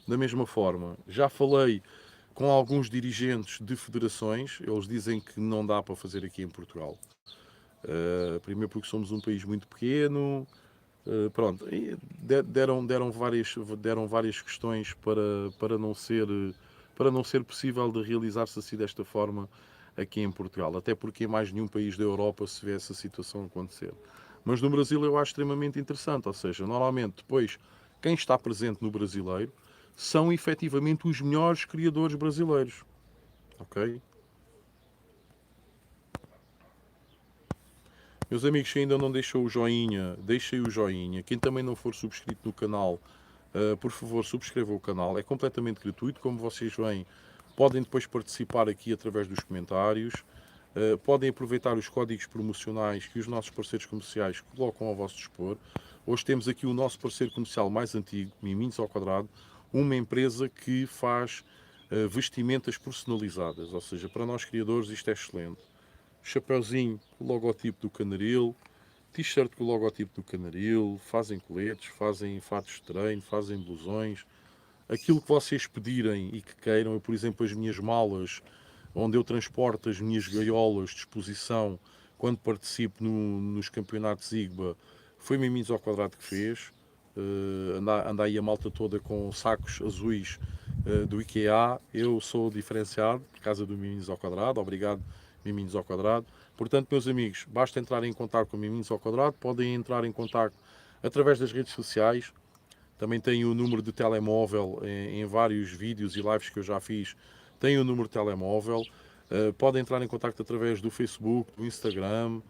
da mesma forma. Já falei com alguns dirigentes de federações, eles dizem que não dá para fazer aqui em Portugal. Primeiro porque somos um país muito pequeno, Pronto, e deram várias questões para não ser possível de realizar-se assim desta forma aqui em Portugal, até porque em mais nenhum país da Europa se vê essa situação acontecer. Mas no Brasil eu acho extremamente interessante, ou seja, normalmente depois quem está presente no brasileiro são efetivamente os melhores criadores brasileiros, ok? Meus amigos, se ainda não deixou o joinha, deixem o joinha. Quem também não for subscrito no canal, por favor, subscreva o canal. É completamente gratuito. Como vocês veem, podem depois participar aqui através dos comentários. Podem aproveitar os códigos promocionais que os nossos parceiros comerciais colocam ao vosso dispor. Hoje temos aqui o nosso parceiro comercial mais antigo, Miminhos ao Quadrado, uma empresa que faz vestimentas personalizadas. Ou seja, para nós criadores isto é excelente. Chapeuzinho com o logotipo do Canaril, t-shirt com o logotipo do Canaril, fazem coletes, fazem fatos de treino, fazem blusões. Aquilo que vocês pedirem e que queiram, eu, por exemplo, as minhas malas, onde eu transporto as minhas gaiolas de exposição quando participo nos campeonatos IGBA, foi Miminhos ao Quadrado que fez. Anda aí a malta toda com sacos azuis do IKEA. Eu sou diferenciado por causa do Miminhos ao Quadrado. Obrigado, Miminhos ao Quadrado. Portanto, meus amigos, basta entrar em contato com Miminhos ao Quadrado. Podem entrar em contato através das redes sociais. Também tenho o número de telemóvel em vários vídeos e lives que eu já fiz. Tenho o número de telemóvel. Podem entrar em contato através do Facebook, do Instagram.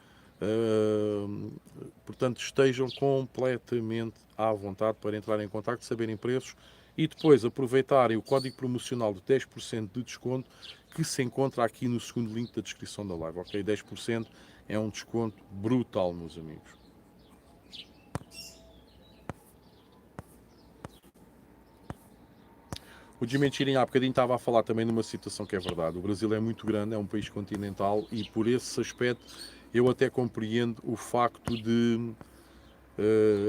Portanto, estejam completamente à vontade para entrar em contato, saberem preços e depois aproveitarem o código promocional de 10% de desconto que se encontra aqui no segundo link da descrição da live, ok? 10% é um desconto brutal, meus amigos. O Dimentirem há bocadinho estava a falar também numa situação que é verdade. O Brasil é muito grande, é um país continental e por esse aspecto eu até compreendo o facto de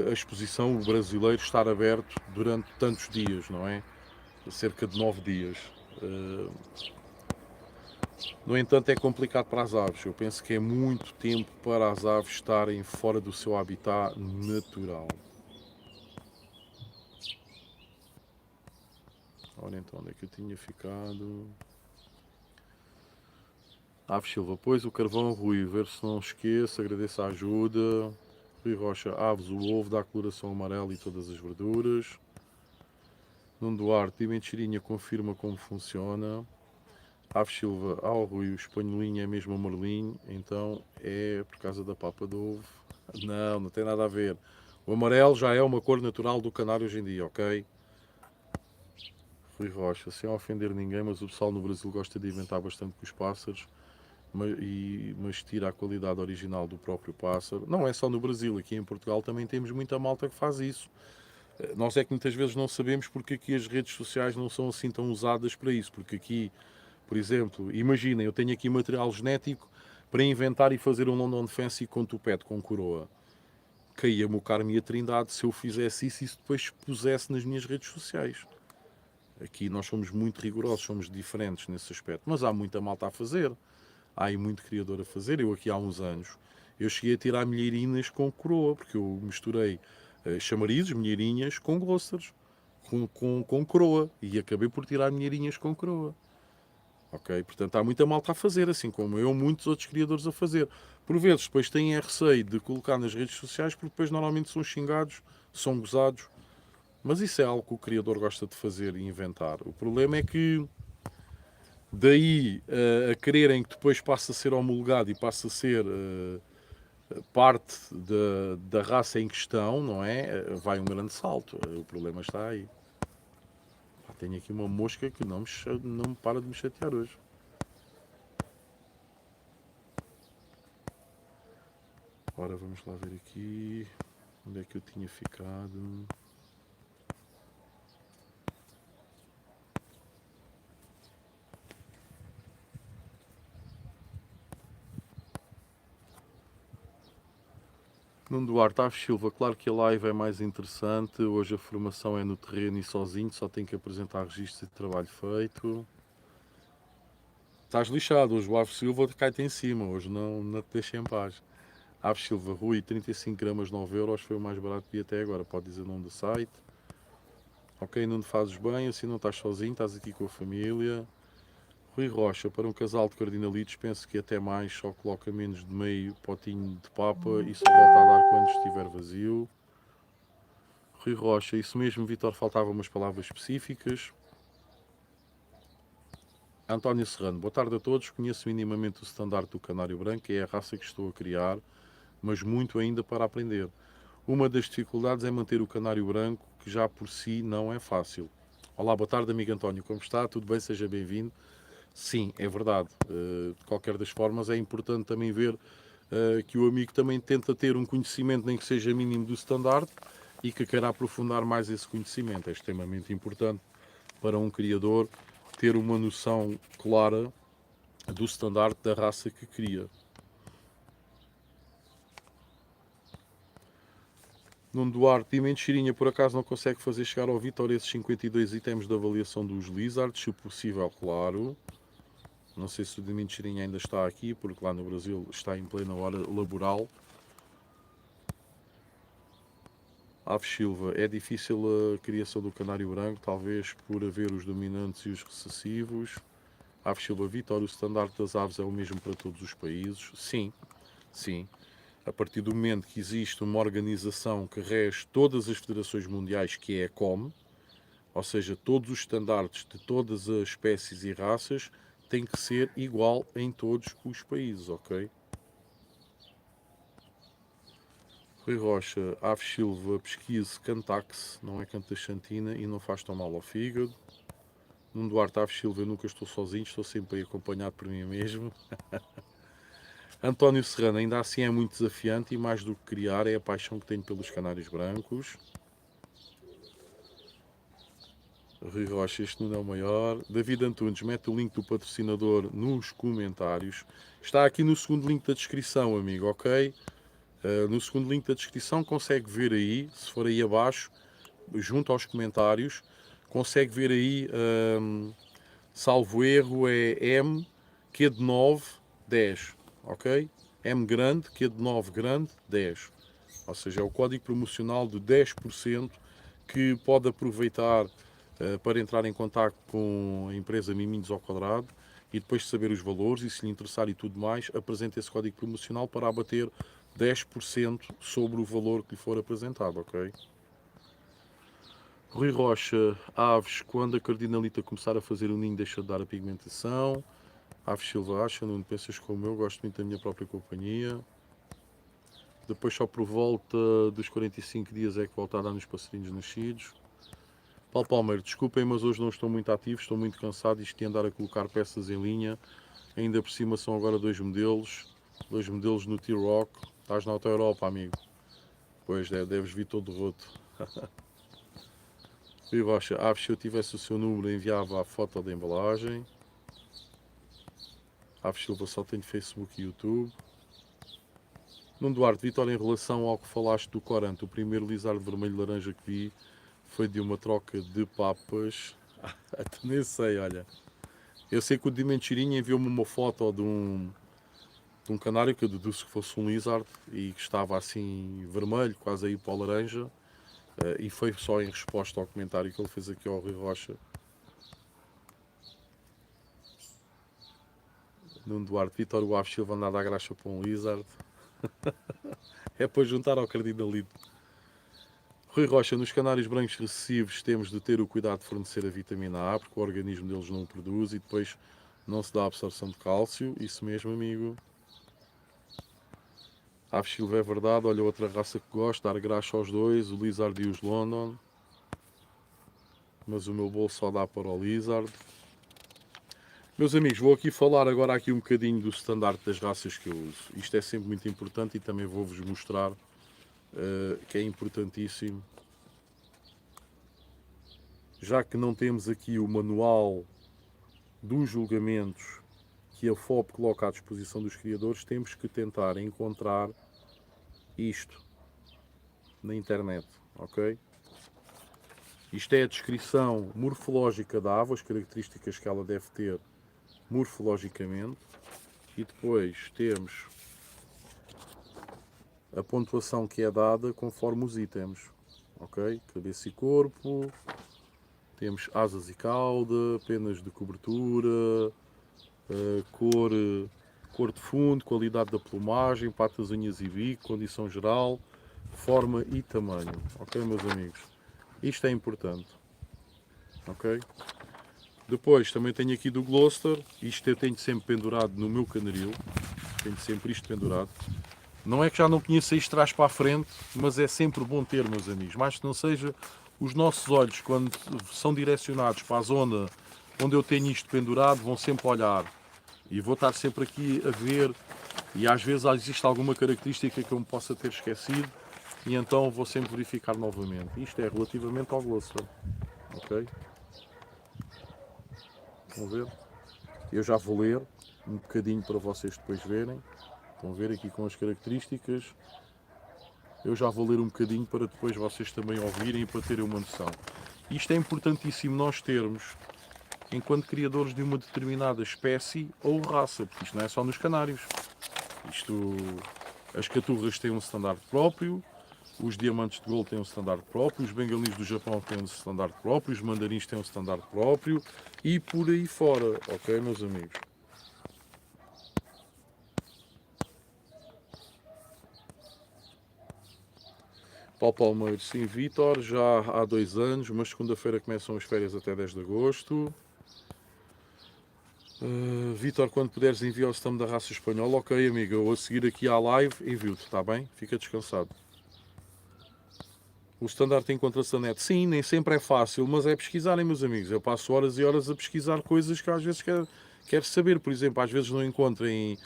a exposição, o brasileiro estar aberto durante tantos dias, não é? Cerca de 9 dias. No entanto, é complicado para as aves. Eu penso que é muito tempo para as aves estarem fora do seu habitat natural. Ora então, onde é que eu tinha ficado? Aves Silva, pois o carvão, Rui, ver se não esqueço, agradeço a ajuda. Rui Rocha, aves, o ovo dá coloração amarela e todas as verduras. Nuno Duarte, e Mentirinha confirma como funciona. Aves Silva, Rui, o espanholinho é mesmo amarelinho, então é por causa da papa de ovo. Não, não tem nada a ver. O amarelo já é uma cor natural do canário hoje em dia, ok? Rui Rocha, sem ofender ninguém, mas o pessoal no Brasil gosta de inventar bastante com os pássaros, mas tira a qualidade original do próprio pássaro. Não é só no Brasil, aqui em Portugal também temos muita malta que faz isso. Nós é que muitas vezes não sabemos porque aqui as redes sociais não são assim tão usadas para isso, porque aqui, por exemplo, imaginem, eu tenho aqui material genético para inventar e fazer um London Fancy com tupete, com coroa. Caía-me o Carme e a Trindade se eu fizesse isso e depois pusesse nas minhas redes sociais. Aqui nós somos muito rigorosos, somos diferentes nesse aspecto, mas há muita malta a fazer. Há aí muito criador a fazer. Eu aqui há uns anos, eu cheguei a tirar milheirinhas com coroa, porque eu misturei chamarizes, milheirinhas, com glossares, com coroa, e acabei por tirar milheirinhas com coroa. Ok? Portanto, há muita malta a fazer, assim como eu, muitos outros criadores a fazer. Por vezes, depois têm receio de colocar nas redes sociais, porque depois normalmente são xingados, são gozados. Mas isso é algo que o criador gosta de fazer e inventar. O problema é que daí a quererem que depois passe a ser homologado e passe a ser parte da raça em questão, não é? Vai um grande salto. O problema está aí. Tenho aqui uma mosca que não me para de me chatear hoje. Ora, vamos lá ver aqui. Onde é que eu tinha ficado? Nuno Duarte, Aves Silva, claro que a live é mais interessante. Hoje a formação é no terreno e sozinho, só tenho que apresentar registros de trabalho feito. Estás lixado, hoje o Aves Silva cai-te em cima, hoje não te deixa em paz. Aves Silva Rui, 35 gramas, 9 euros, foi o mais barato que vi até agora. Pode dizer o nome do site. Ok, não te fazes bem, assim não estás sozinho, estás aqui com a família. Rui Rocha, para um casal de cardinalitos, penso que até mais, só coloca menos de meio potinho de papa e só volta a dar quando estiver vazio. Rui Rocha, isso mesmo, Vitor, faltavam umas palavras específicas. António Serrano, boa tarde a todos, conheço minimamente o standard do canário branco, é a raça que estou a criar, mas muito ainda para aprender. Uma das dificuldades é manter o canário branco, que já por si não é fácil. Olá, boa tarde, amigo António, como está? Tudo bem? Seja bem-vindo. Sim, é verdade. De qualquer das formas, é importante também ver que o amigo também tenta ter um conhecimento, nem que seja mínimo, do standard e que queira aprofundar mais esse conhecimento. É extremamente importante para um criador ter uma noção clara do standard da raça que cria. Nuno Duarte, e Mentirinha, por acaso não consegue fazer chegar ao Vitor esses 52 itens de avaliação dos Lizards, se possível, claro. Não sei se o de Mentirinha ainda está aqui, porque lá no Brasil está em plena hora laboral. Aves Silva, é difícil a criação do canário branco, talvez por haver os dominantes e os recessivos. Aves Silva, Vitor, o standard das aves é o mesmo para todos os países? Sim, sim. A partir do momento que existe uma organização que rege todas as federações mundiais, que é a COM, ou seja, todos os estandartes de todas as espécies e raças, tem que ser igual em todos os países, ok? Rui Rocha, Aves Silva, pesquise Cantax, não é Cantaxantina e não faz tão mal ao fígado. Nuno Duarte, Aves Silva, eu nunca estou sozinho, estou sempre acompanhado por mim mesmo. António Serrano, ainda assim é muito desafiante e mais do que criar é a paixão que tenho pelos canários brancos. Rui Rocha, este não é o maior. David Antunes, mete o link do patrocinador nos comentários. Está aqui no segundo link da descrição, amigo, ok? No segundo link da descrição consegue ver aí, se for aí abaixo, junto aos comentários, consegue ver aí, salvo erro, é M, Q de 9, 10, ok? M grande, Q de 9 grande, 10. Ou seja, é o código promocional de 10% que pode aproveitar para entrar em contato com a empresa Miminhos ao Quadrado e depois de saber os valores e se lhe interessar e tudo mais, apresente esse código promocional para abater 10% sobre o valor que lhe for apresentado, ok? Rui Rocha, aves, quando a cardinalita começar a fazer o ninho deixa de dar a pigmentação. Aves Silva acha, não pensas como eu, gosto muito da minha própria companhia. Depois só por volta dos 45 dias é que volta a dar nos passarinhos nascidos. Paulo Palmeiro, desculpem, mas hoje não estou muito ativo, estou muito cansado. Isto de andar a colocar peças em linha. Ainda por cima são agora dois modelos no T-Rock. Estás na Auto Europa, amigo. Pois, deves vir todo roto. Rui Rocha, Aves, se eu tivesse o seu número, enviava a foto da embalagem. Aves Silva só tem Facebook e YouTube. Nuno Duarte, Vitória, em relação ao que falaste do corante, o primeiro lizardo vermelho-laranja que vi foi de uma troca de papas. Até nem sei, olha. Eu sei que o Dimentirinha enviou-me uma foto de um canário que eu deduzo que fosse um lizard e que estava assim vermelho, quase aí para o laranja. E foi só em resposta ao comentário que ele fez aqui ao Rui Rocha. Nuno Duarte, Vitor, o Aves Silva andar a graxa para um lizard. É para juntar ao cardinalito. Rui Rocha, nos canários brancos recessivos temos de ter o cuidado de fornecer a vitamina A, porque o organismo deles não o produz e depois não se dá a absorção de cálcio. Isso mesmo, amigo. Aves Silva é verdade. Olha, outra raça que gosto, dar graxa aos dois, o Lizard e os London. Mas o meu bolso só dá para o Lizard. Meus amigos, vou aqui falar agora aqui um bocadinho do standard das raças que eu uso. Isto é sempre muito importante e também vou-vos mostrar que é importantíssimo. Já que não temos aqui o manual dos julgamentos que a FOP coloca à disposição dos criadores, temos que tentar encontrar isto na internet, ok? Isto é a descrição morfológica da ave, as características que ela deve ter morfologicamente, e depois temos a pontuação que é dada conforme os itens. Ok? Cabeça e corpo, temos asas e cauda, penas de cobertura, cor de fundo, qualidade da plumagem, patas, unhas e bico, condição geral, forma e tamanho. Ok, meus amigos? Isto é importante. Ok? Depois também tenho aqui do Gloucester. Isto eu tenho sempre pendurado no meu canaril. Tenho sempre isto pendurado. Não é que já não conheça isto de trás para a frente, mas é sempre bom ter, meus amigos. Mais que não seja, os nossos olhos, quando são direcionados para a zona onde eu tenho isto pendurado, vão sempre olhar. E vou estar sempre aqui a ver. E às vezes existe alguma característica que eu me possa ter esquecido. E então vou sempre verificar novamente. Isto é relativamente ao Gloucester. Ok? Vão ver? Eu já vou ler um bocadinho para vocês depois verem. Estão a ver aqui com as características. Eu já vou ler um bocadinho para depois vocês também ouvirem e para terem uma noção. Isto é importantíssimo nós termos enquanto criadores de uma determinada espécie ou raça, porque isto não é só nos canários. As caturras têm um standard próprio, os diamantes de gold têm um standard próprio, os bengalis do Japão têm um standard próprio, os mandarins têm um standard próprio e por aí fora, ok, meus amigos? Paulo Palmeiro, sim, Vítor, já há 2 anos, mas segunda-feira começam as férias até 10 de agosto. Vítor, quando puderes enviar o stamp da raça espanhola, ok, amiga, eu a seguir aqui à live envio-te, está bem? Fica descansado. O standard encontra-se na net. Sim, nem sempre é fácil, mas é pesquisarem, meus amigos. Eu passo horas e horas a pesquisar coisas que às vezes quero saber. Por exemplo, às vezes não encontro em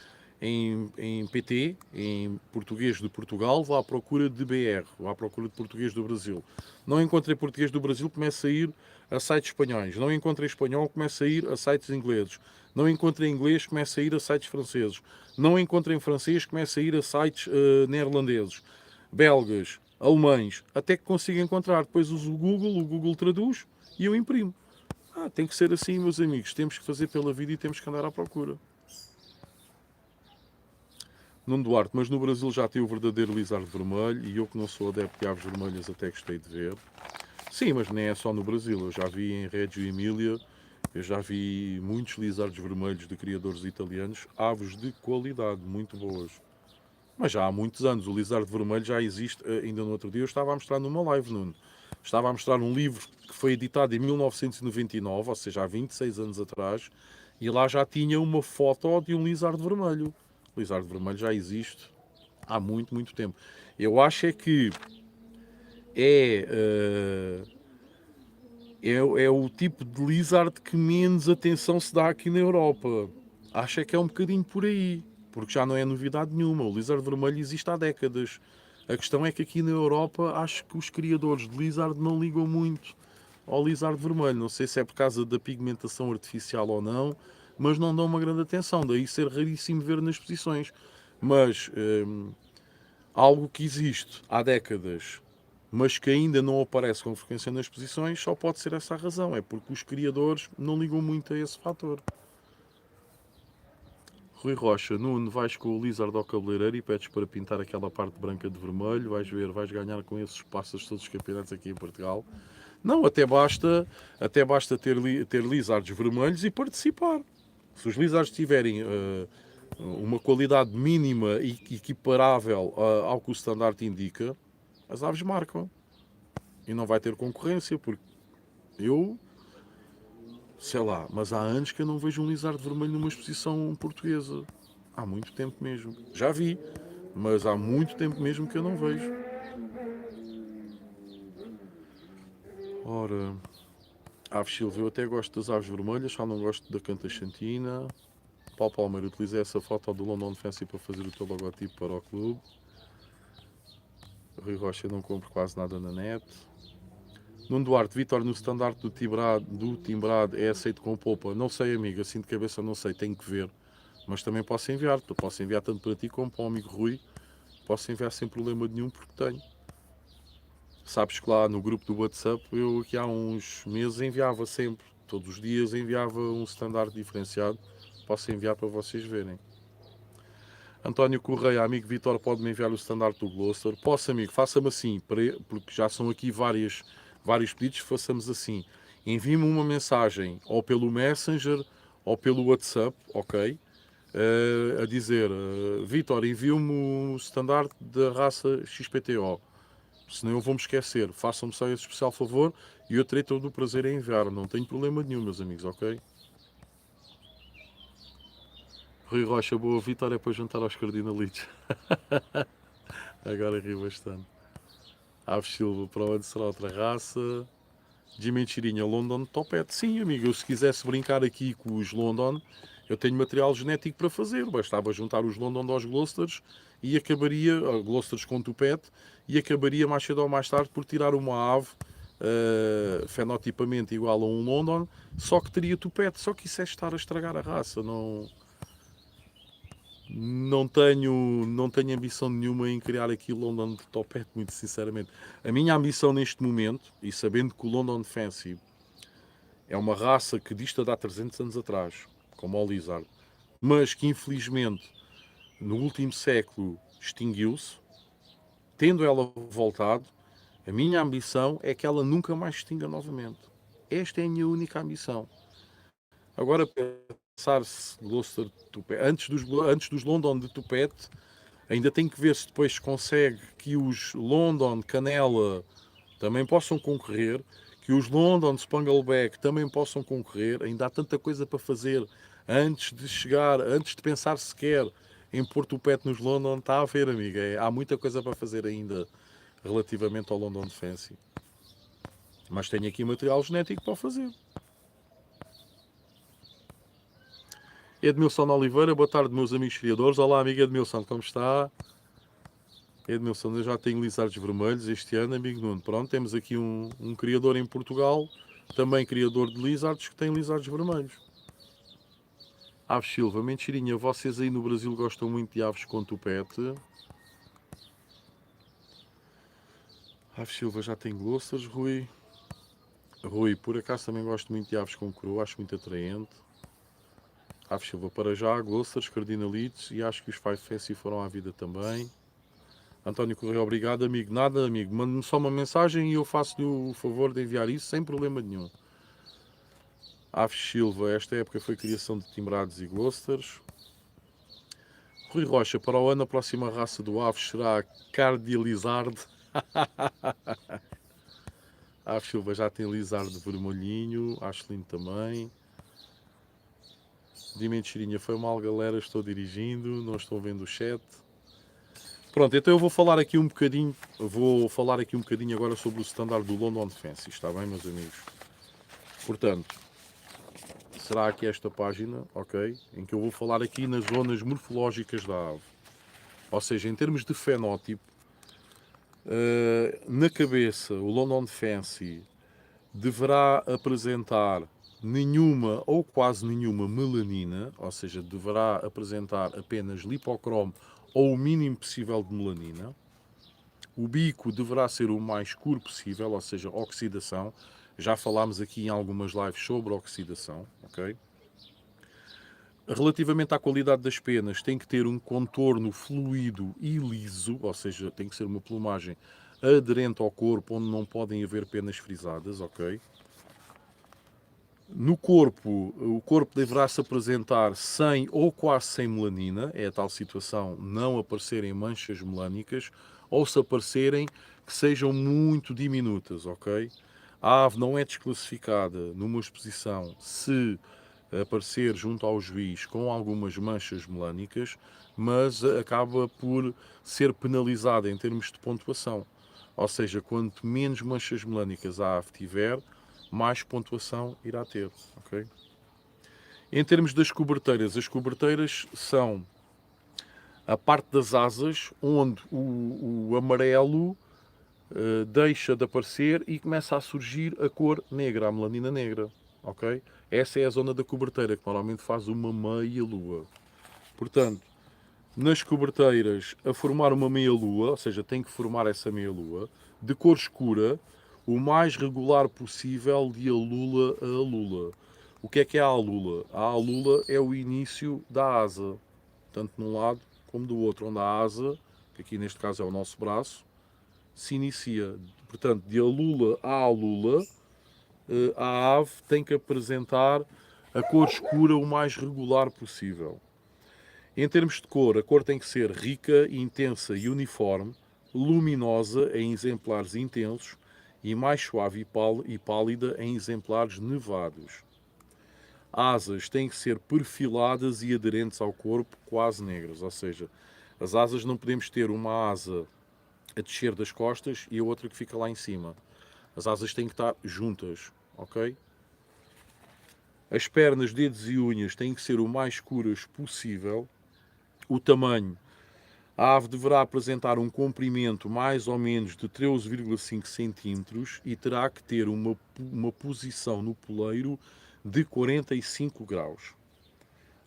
PT, em português de Portugal, vou à procura de BR, vou à procura de português do Brasil. Não encontrei português do Brasil, começo a ir a sites espanhóis. Não encontrei espanhol, começo a ir a sites ingleses. Não encontrei inglês, começo a ir a sites franceses. Não encontrei francês, começo a ir a sites neerlandeses, belgas, alemães, até que consigo encontrar. Depois uso o Google traduz e eu imprimo. Tem que ser assim, meus amigos. Temos que fazer pela vida e temos que andar à procura. Nuno Duarte, mas no Brasil já tem o verdadeiro lizardo vermelho e eu que não sou adepto de aves vermelhas até gostei de ver. Sim, mas nem é só no Brasil. Eu já vi em Reggio Emília, eu já vi muitos lizardos vermelhos de criadores italianos, aves de qualidade, muito boas. Mas já há muitos anos, o lizardo vermelho já existe. Ainda no outro dia eu estava a mostrar numa live, Nuno. Estava a mostrar um livro que foi editado em 1999, ou seja, há 26 anos atrás, e lá já tinha uma foto de um lizardo vermelho. O lizardo vermelho já existe há muito, muito tempo. Eu acho é que é, é o tipo de lizard que menos atenção se dá aqui na Europa. Acho é que é um bocadinho por aí, porque já não é novidade nenhuma. O lizard vermelho existe há décadas. A questão é que aqui na Europa acho que os criadores de lizard não ligam muito ao lizard vermelho. Não sei se é por causa da pigmentação artificial ou não, mas não dão uma grande atenção. Daí ser raríssimo ver nas exposições. Mas algo que existe há décadas, mas que ainda não aparece com frequência nas exposições, só pode ser essa a razão. É porque os criadores não ligam muito a esse fator. Rui Rocha, Nuno, vais com o Lizard ao cabeleireiro e pedes para pintar aquela parte branca de vermelho, vais ver, vais ganhar com esses passos todos os campeonatos aqui em Portugal. Não, até basta ter lizards vermelhos e participar. Se os lizards tiverem uma qualidade mínima e equiparável ao que o standard indica, as aves marcam. E não vai ter concorrência, porque eu, sei lá, mas há anos que eu não vejo um lizardo vermelho numa exposição portuguesa. Há muito tempo mesmo. Já vi, mas há muito tempo mesmo que eu não vejo. Ora, aves Silva, eu até gosto das aves vermelhas, só não gosto da cantaxantina. Paulo Palmeiro, utilizei essa foto do London Fancy para fazer o teu logotipo para o clube. Rui Rocha, eu não compro quase nada na net. Nuno Duarte, Vitor, no standard do timbrado é aceito com polpa? Não sei, amigo, assim de cabeça não sei, tenho que ver. Mas também posso enviar tanto para ti como para o amigo Rui. Posso enviar sem problema nenhum porque tenho. Sabes que lá no grupo do WhatsApp eu aqui há uns meses enviava sempre, todos os dias enviava um standard diferenciado. Posso enviar para vocês verem. António Correia, amigo Vitor, pode-me enviar o standard do Gloucester? Posso, amigo, faça-me assim, porque já são aqui vários pedidos, façamos assim. Envie-me uma mensagem, ou pelo Messenger, ou pelo WhatsApp, ok? A dizer, Vitor, envie-me o standard da raça XPTO. Senão eu vou-me esquecer. Façam-me só esse especial favor e eu terei todo o prazer em enviar. Não tenho problema nenhum, meus amigos, ok? Rui Rocha, boa vitória para juntar aos cardinalitos. Agora ri bastante. Aves Silva, para onde será outra raça? Jimmy Chirinha, London Topete. Sim, amigo, eu se quisesse brincar aqui com os London, eu tenho material genético para fazer. Bastava juntar os London aos Gloucesters e acabaria, Gloucesters com Topete, e acabaria mais cedo ou mais tarde por tirar uma ave fenotipamente igual a um London, só que teria Topete. Só que isso é estar a estragar a raça. Não tenho ambição nenhuma em criar aqui London Topete, muito sinceramente. A minha ambição neste momento, e sabendo que o London Fancy é uma raça que dista de há 300 anos atrás, como o Lizard, mas que infelizmente no último século extinguiu-se, tendo ela voltado, a minha ambição é que ela nunca mais extinga novamente. Esta é a minha única ambição. Agora, pensar-se Gloucester Tupete, antes dos London de Tupete, ainda tem que ver se depois consegue que os London Canela também possam concorrer, que os London Spangleback também possam concorrer. Ainda há tanta coisa para fazer antes de chegar, antes de pensar sequer em pôr o pet nos London. Está a ver, amiga, há muita coisa para fazer ainda relativamente ao London Fancy. Mas tenho aqui material genético para o fazer. Edmilson Oliveira, boa tarde, meus amigos criadores. Olá, amigo Edmilson, como está? Edmilson, eu já tenho lizardos vermelhos este ano, amigo Nuno. Pronto, temos aqui um criador em Portugal, também criador de lizardos, que tem lizardos vermelhos. Aves Silva, mentirinha, vocês aí no Brasil gostam muito de aves com tupete. Aves Silva já tem Gloucesters, Rui. Rui, por acaso também gosto muito de aves com coroa, acho muito atraente. Aves Silva, para já, Gloucesters, cardinalites, e acho que os Five Fancy foram à vida também. António Correia, obrigado, amigo. Nada, amigo. Mande-me só uma mensagem e eu faço-lhe o favor de enviar isso sem problema nenhum. Aves Silva, esta época foi criação de timbrados e Gloucesters. Rui Rocha, para o ano a próxima raça do Aves será a Cardializard. Aves Silva já tem Lizard vermelhinho, acho lindo também. Dimensão Chirinha, foi mal galera, estou dirigindo, não estou vendo o chat. Pronto, então eu vou falar aqui um bocadinho agora sobre o standard do London Fancy, está bem, meus amigos? Portanto, será aqui esta página, ok? Em que eu vou falar aqui nas zonas morfológicas da ave. Ou seja, em termos de fenótipo, na cabeça, o London Fancy deverá apresentar nenhuma ou quase nenhuma melanina, ou seja, deverá apresentar apenas lipocromo ou o mínimo possível de melanina. O bico deverá ser o mais escuro possível, ou seja, oxidação. Já falámos aqui em algumas lives sobre oxidação, ok? Relativamente à qualidade das penas, tem que ter um contorno fluido e liso, ou seja, tem que ser uma plumagem aderente ao corpo, onde não podem haver penas frisadas, ok? No corpo, o corpo deverá se apresentar sem ou quase sem melanina, é a tal situação, não aparecerem manchas melânicas, ou se aparecerem, que sejam muito diminutas, ok? A ave não é desclassificada numa exposição se aparecer junto ao juiz com algumas manchas melânicas, mas acaba por ser penalizada em termos de pontuação. Ou seja, quanto menos manchas melânicas a ave tiver, mais pontuação irá ter, ok? Em termos das coberteiras, as coberteiras são a parte das asas onde o amarelo deixa de aparecer e começa a surgir a cor negra, a melanina negra, ok? Essa é a zona da coberteira que normalmente faz uma meia lua. Portanto, nas coberteiras, a formar uma meia lua, ou seja, tem que formar essa meia lua, de cor escura, o mais regular possível de alula a alula. O que é a alula? A alula é o início da asa, tanto num lado como do outro, onde a asa, que aqui neste caso é o nosso braço, se inicia. Portanto, de alula a alula, a ave tem que apresentar a cor escura o mais regular possível. Em termos de cor, a cor tem que ser rica, intensa e uniforme, luminosa em exemplares intensos e mais suave e pálida em exemplares nevados. Asas têm que ser perfiladas e aderentes ao corpo, quase negras, ou seja, as asas não podemos ter uma asa a descer das costas e a outra que fica lá em cima. As asas têm que estar juntas, ok? As pernas, dedos e unhas têm que ser o mais escuras possível. O tamanho. A ave deverá apresentar um comprimento mais ou menos de 13,5 cm e terá que ter uma posição no poleiro de 45 graus.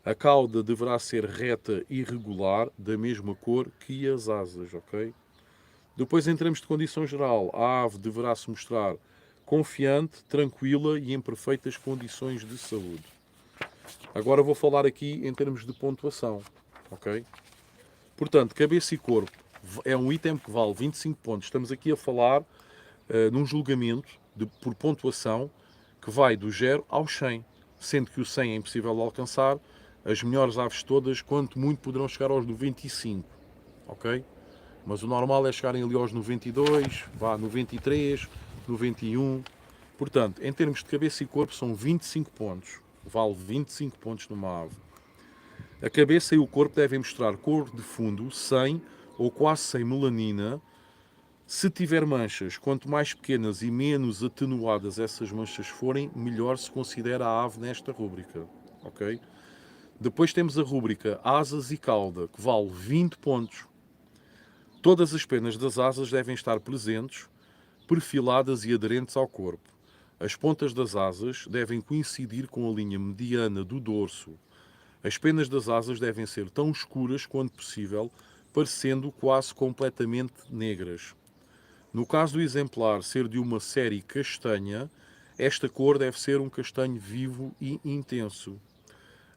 A cauda deverá ser reta e regular, da mesma cor que as asas, ok? Depois, em termos de condição geral, a ave deverá se mostrar confiante, tranquila e em perfeitas condições de saúde. Agora vou falar aqui em termos de pontuação, ok? Portanto, cabeça e corpo é um item que vale 25 pontos. Estamos aqui a falar num julgamento por pontuação que vai do 0 ao 100, sendo que o 100 é impossível de alcançar. As melhores aves todas, quanto muito, poderão chegar aos 95, ok? Mas o normal é chegarem ali aos 92, 93, 91. Portanto, em termos de cabeça e corpo, são 25 pontos. Vale 25 pontos numa ave. A cabeça e o corpo devem mostrar cor de fundo sem ou quase sem melanina. Se tiver manchas, quanto mais pequenas e menos atenuadas essas manchas forem, melhor se considera a ave nesta rúbrica. Ok? Depois temos a rúbrica asas e cauda, que vale 20 pontos. Todas as penas das asas devem estar presentes, perfiladas e aderentes ao corpo. As pontas das asas devem coincidir com a linha mediana do dorso. As penas das asas devem ser tão escuras quanto possível, parecendo quase completamente negras. No caso do exemplar ser de uma série castanha, esta cor deve ser um castanho vivo e intenso.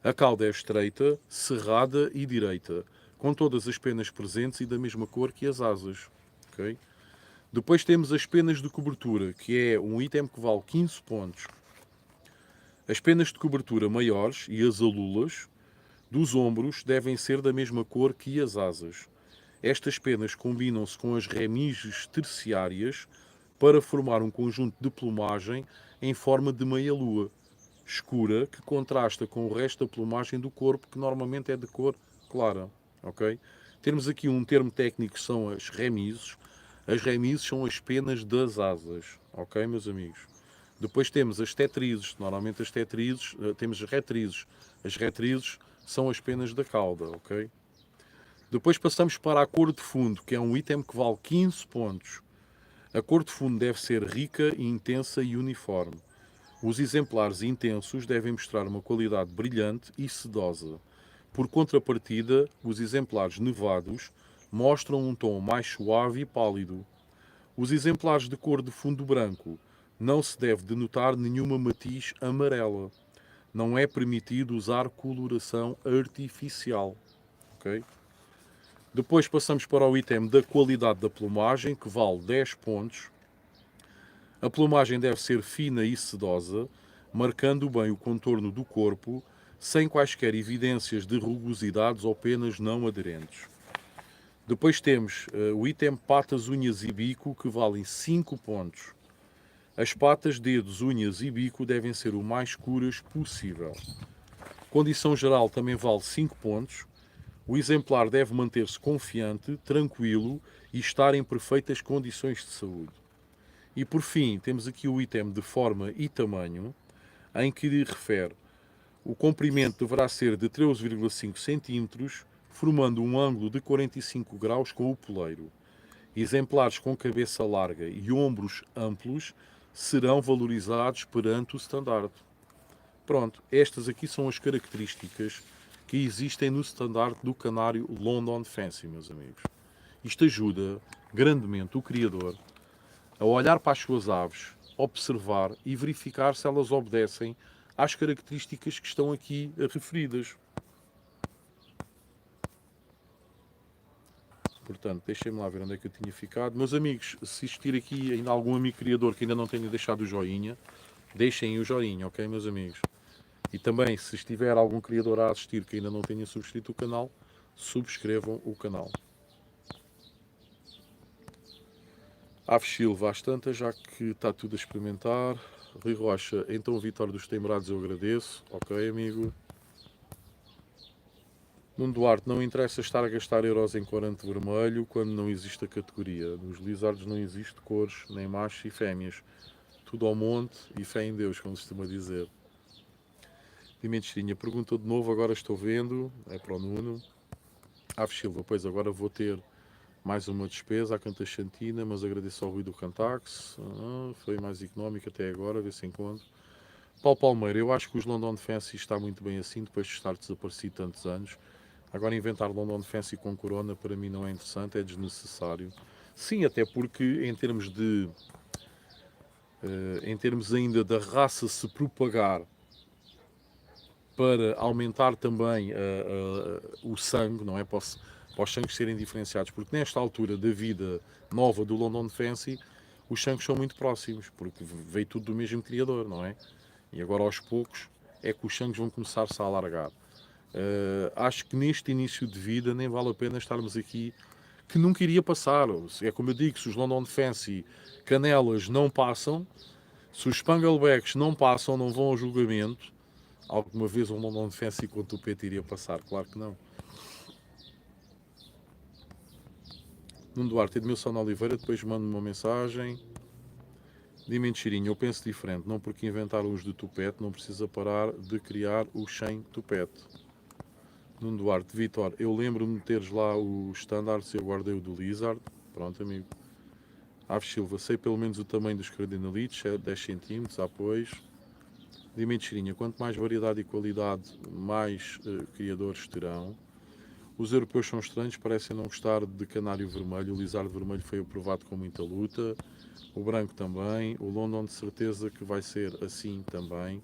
A cauda é estreita, cerrada e direita, com todas as penas presentes e da mesma cor que as asas. Okay? Depois temos as penas de cobertura, que é um item que vale 15 pontos. As penas de cobertura maiores e as alulas dos ombros devem ser da mesma cor que as asas. Estas penas combinam-se com as remiges terciárias para formar um conjunto de plumagem em forma de meia-lua, escura, que contrasta com o resto da plumagem do corpo, que normalmente é de cor clara. Okay? Temos aqui um termo técnico que são as remises. As remises são as penas das asas. Ok, meus amigos? Depois temos as tetrizes. Normalmente as tetrizes, temos as retrizes. As retrizes são as penas da cauda, ok? Depois passamos para a cor de fundo, que é um item que vale 15 pontos. A cor de fundo deve ser rica, intensa e uniforme. Os exemplares intensos devem mostrar uma qualidade brilhante e sedosa. Por contrapartida, os exemplares nevados mostram um tom mais suave e pálido. Os exemplares de cor de fundo branco não se deve denotar nenhuma matiz amarela. Não é permitido usar coloração artificial. Okay? Depois passamos para o item da qualidade da plumagem, que vale 10 pontos. A plumagem deve ser fina e sedosa, marcando bem o contorno do corpo, sem quaisquer evidências de rugosidades ou penas não aderentes. Depois temos o item patas, unhas e bico, que valem 5 pontos. As patas, dedos, unhas e bico devem ser o mais escuras possível. Condição geral também vale 5 pontos. O exemplar deve manter-se confiante, tranquilo e estar em perfeitas condições de saúde. E por fim, temos aqui o item de forma e tamanho, em que refere o comprimento deverá ser de 13,5 cm, formando um ângulo de 45 graus com o poleiro. Exemplares com cabeça larga e ombros amplos serão valorizados perante o standard. Pronto, estas aqui são as características que existem no standard do canário London Fancy, meus amigos. Isto ajuda grandemente o criador a olhar para as suas aves, observar e verificar se elas obedecem às características que estão aqui referidas. Portanto, deixem-me lá ver onde é que eu tinha ficado. Meus amigos, se existir aqui ainda algum amigo criador que ainda não tenha deixado o joinha, deixem o joinha, ok, meus amigos? E também, se estiver algum criador a assistir que ainda não tenha subscrito o canal, subscrevam o canal. Aves Silva, às tantas, já que está tudo a experimentar. Rui Rocha, então a vitória dos teimorados eu agradeço. Ok, amigo. Nuno Duarte, não interessa estar a gastar euros em corante vermelho quando não existe a categoria. Nos lizardos não existe cores, nem machos e fêmeas. Tudo ao monte e fé em Deus, como se costuma dizer. Pimentinha, pergunta de novo, agora estou vendo. É para o Nuno. Aves Silva, pois agora vou ter mais uma despesa à Cantachantina, mas agradeço ao Rui do Cantax. Foi mais económico até agora, ver se encontro. Paulo Palmeira, eu acho que os London Fancy está muito bem assim, depois de estar desaparecido tantos anos. Agora inventar London Fancy com Corona para mim não é interessante, é desnecessário. Sim, até porque em termos ainda da raça se propagar para aumentar também o sangue, não é? Para os sangues serem diferenciados, porque nesta altura da vida nova do London Fancy, os sangues são muito próximos, porque veio tudo do mesmo criador, não é? E agora aos poucos é que os sangues vão começar-se a alargar. Acho que neste início de vida nem vale a pena estarmos aqui, que nunca iria passar. É como eu digo, se os London Fancy canelas não passam, se os Spanglebacks não passam, não vão ao julgamento, alguma vez um London Fancy com tupete iria passar? Claro que não. Nuno Duarte, Edmilson Oliveira, depois mando-me uma mensagem. Dime cheirinho, eu penso diferente, não porque inventaram os de tupete, não precisa parar de criar os sem tupete. Nuno Duarte, Vitor, eu lembro-me de teres lá o standard, se eu guardei o do Lizard. Pronto, amigo. Aves Silva, sei pelo menos o tamanho dos cardinalites, é 10 cm, apoios. Dime cheirinha, quanto mais variedade e qualidade, mais criadores terão. Os europeus são estranhos, parecem não gostar de canário vermelho. O lizardo vermelho foi aprovado com muita luta. O branco também. O London de certeza que vai ser assim também.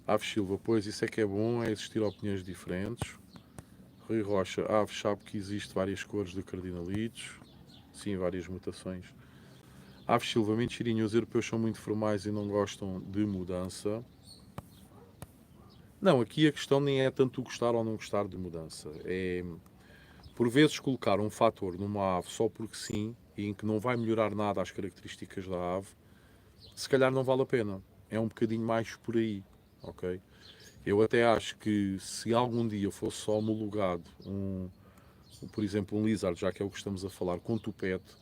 Aves Silva, pois isso é que é bom, é existir opiniões diferentes. Rui Rocha, Aves sabe que existe várias cores de cardinalitos. Sim, várias mutações. Aves Silva, mentirinho, os europeus são muito formais e não gostam de mudança. Não, aqui a questão nem é tanto gostar ou não gostar de mudança. É, por vezes, colocar um fator numa ave só porque sim, e em que não vai melhorar nada as características da ave, se calhar não vale a pena. É um bocadinho mais por aí, ok? Eu até acho que se algum dia fosse só homologado por exemplo, um lizard, já que é o que estamos a falar, com tupete,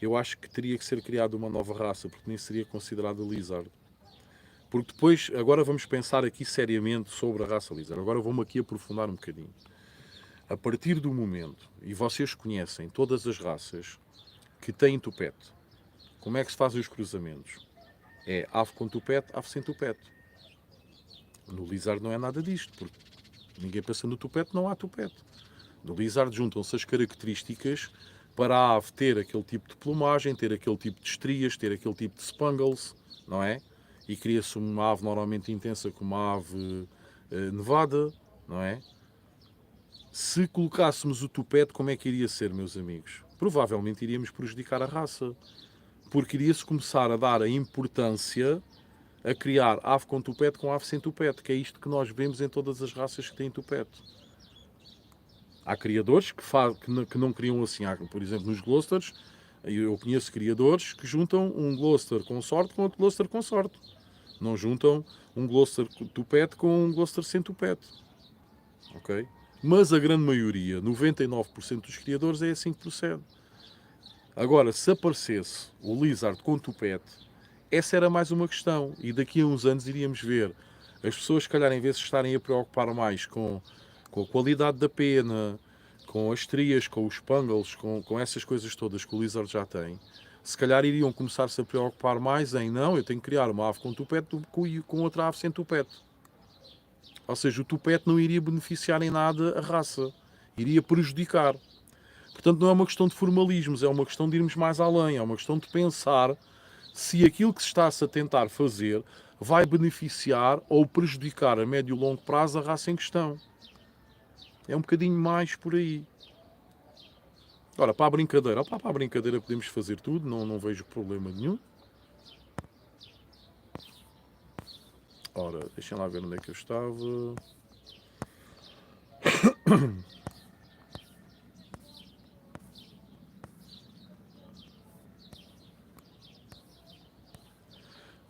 eu acho que teria que ser criada uma nova raça, porque nem seria considerada lizard. Porque depois, agora vamos pensar aqui seriamente sobre a raça lizard. Agora vamos aqui aprofundar um bocadinho. A partir do momento, e vocês conhecem todas as raças que têm tupete, como é que se fazem os cruzamentos? É ave com tupete, ave sem tupete. No lizard não é nada disto, porque ninguém pensa no tupete, não há tupete. No lizard juntam-se as características para a ave ter aquele tipo de plumagem, ter aquele tipo de estrias, ter aquele tipo de spangles, não é? E cria-se uma ave normalmente intensa como uma ave nevada, não é? Se colocássemos o tupete, como é que iria ser, meus amigos? Provavelmente iríamos prejudicar a raça, porque iria-se começar a dar a importância a criar ave com tupete com ave sem tupete, que é isto que nós vemos em todas as raças que têm tupete. Há criadores que não criam assim. Por exemplo, nos Gloucesters, eu conheço criadores que juntam um Gloucester com sorte com outro Gloucester com sorte. Não juntam um Gloucester tupete com um Gloucester sem tupete. Ok? Mas a grande maioria, 99% dos criadores, é assim que procede. Agora, se aparecesse o Lizard com tupete, essa era mais uma questão. E daqui a uns anos iríamos ver as pessoas, se calhar, em vez de estarem a preocupar mais com a qualidade da pena, com as estrias, com os spangles, com essas coisas todas que o Lizard já tem, se calhar iriam começar-se a preocupar mais em não, eu tenho que criar uma ave com tupete com outra ave sem tupete. Ou seja, o tupete não iria beneficiar em nada a raça, iria prejudicar. Portanto, não é uma questão de formalismos, é uma questão de irmos mais além, é uma questão de pensar se aquilo que se está-se a tentar fazer vai beneficiar ou prejudicar a médio e longo prazo a raça em questão. É um bocadinho mais por aí. Ora, para a brincadeira, opa, para a brincadeira podemos fazer tudo, não vejo problema nenhum. Ora, deixem lá ver onde é que eu estava.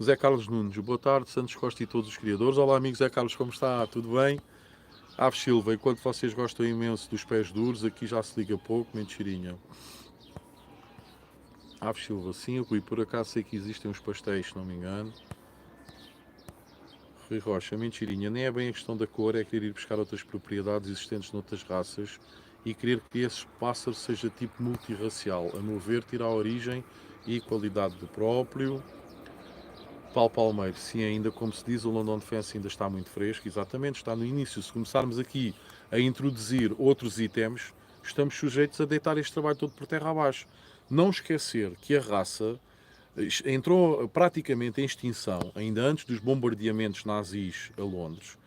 Zé Carlos Nunes, boa tarde, Santos Costa e todos os criadores. Olá, amigo Zé Carlos, como está? Tudo bem? Aves Silva, enquanto vocês gostam imenso dos pés duros, aqui já se liga pouco, mentirinha. Aves Silva, sim, Rui, por acaso sei que existem uns pastéis, se não me engano. Rui Rocha, mentirinha, nem é bem a questão da cor, é querer ir buscar outras propriedades existentes noutras raças e querer que esse pássaro seja tipo multirracial. A meu ver, tira a origem e qualidade do próprio. Paulo Palmeiro, sim, ainda como se diz, o London Defense ainda está muito fresco, exatamente, está no início. Se começarmos aqui a introduzir outros itens, estamos sujeitos a deitar este trabalho todo por terra abaixo. Não esquecer que a raça entrou praticamente em extinção, ainda antes dos bombardeamentos nazis a Londres,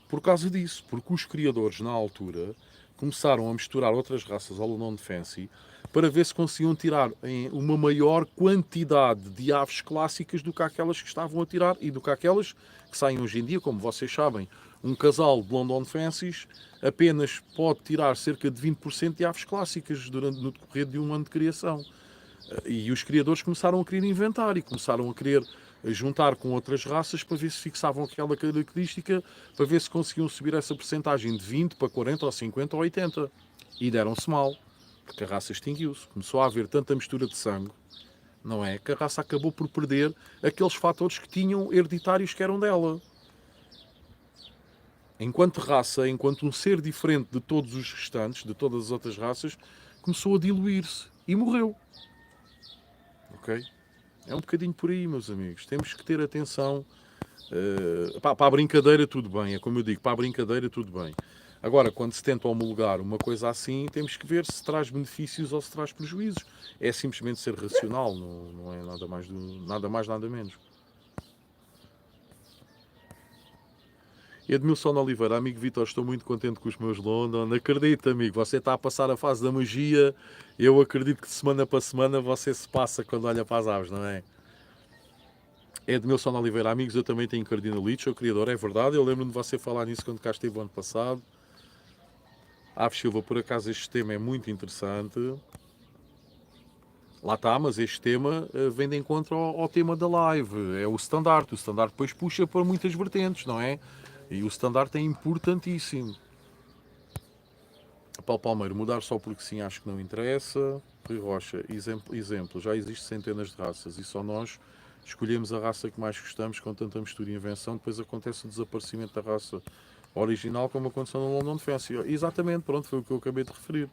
por causa disso, porque os criadores, na altura, começaram a misturar outras raças ao London Fancy para ver se conseguiam tirar uma maior quantidade de aves clássicas do que aquelas que estavam a tirar e do que aquelas que saem hoje em dia. Como vocês sabem, um casal de London Fancies apenas pode tirar cerca de 20% de aves clássicas no decorrer de um ano de criação. E os criadores começaram a querer inventar e começaram a querer juntar com outras raças para ver se fixavam aquela característica, para ver se conseguiam subir essa percentagem de 20 para 40 ou 50 ou 80. E deram-se mal, porque a raça extinguiu-se. Começou a haver tanta mistura de sangue, não é? Que a raça acabou por perder aqueles fatores que tinham hereditários que eram dela. Enquanto raça, enquanto um ser diferente de todos os restantes, de todas as outras raças, começou a diluir-se e morreu. Ok? É um bocadinho por aí, meus amigos. Temos que ter atenção. Para a brincadeira, tudo bem. É como eu digo, para a brincadeira, tudo bem. Agora, quando se tenta homologar uma coisa assim, temos que ver se traz benefícios ou se traz prejuízos. É simplesmente ser racional, não é nada mais, nada menos. Edmilson Oliveira, amigo Vitor, estou muito contente com os meus London. Acredito, amigo, você está a passar a fase da magia. Eu acredito que de semana para semana você se passa quando olha para as aves, não é? Edmilson Oliveira, amigos, eu também tenho cardinalites, o criador, é verdade. Eu lembro-me de você falar nisso quando cá esteve o ano passado. Aves Silva, por acaso este tema é muito interessante. Lá está, mas este tema vem de encontro ao tema da live. É o standard. O standard depois puxa para muitas vertentes, não é? E o standard é importantíssimo. Paulo Palmeiro, mudar só porque sim, acho que não interessa. Rui Rocha, exemplo, já existem centenas de raças e só nós escolhemos a raça que mais gostamos com tanta mistura e invenção, depois acontece o desaparecimento da raça original, como aconteceu no London Fancy. Exatamente, pronto, foi o que eu acabei de referir.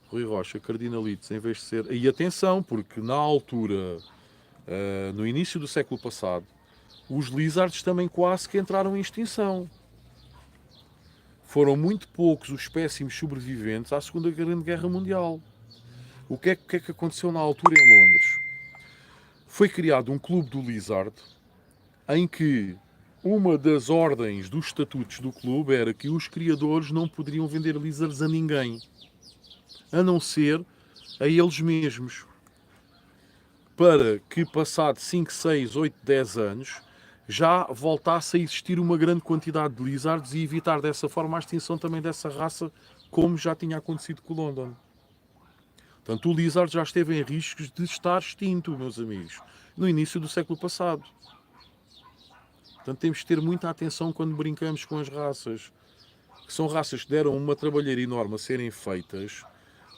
Rui Rocha, cardinalites, em vez de ser... E atenção, porque na altura, no início do século passado, os lizards também quase que entraram em extinção. Foram muito poucos os espécimes sobreviventes à Segunda Grande Guerra Mundial. O que é que aconteceu na altura em Londres? Foi criado um clube do Lizard em que uma das ordens dos estatutos do clube era que os criadores não poderiam vender lizards a ninguém, a não ser a eles mesmos. Para que, passado 5, 6, 8, 10 anos, já voltasse a existir uma grande quantidade de lizards e evitar dessa forma a extinção também dessa raça, como já tinha acontecido com o London. Portanto, o lizard já esteve em riscos de estar extinto, meus amigos, no início do século passado. Portanto, temos que ter muita atenção quando brincamos com as raças. Que são raças que deram uma trabalheira enorme a serem feitas,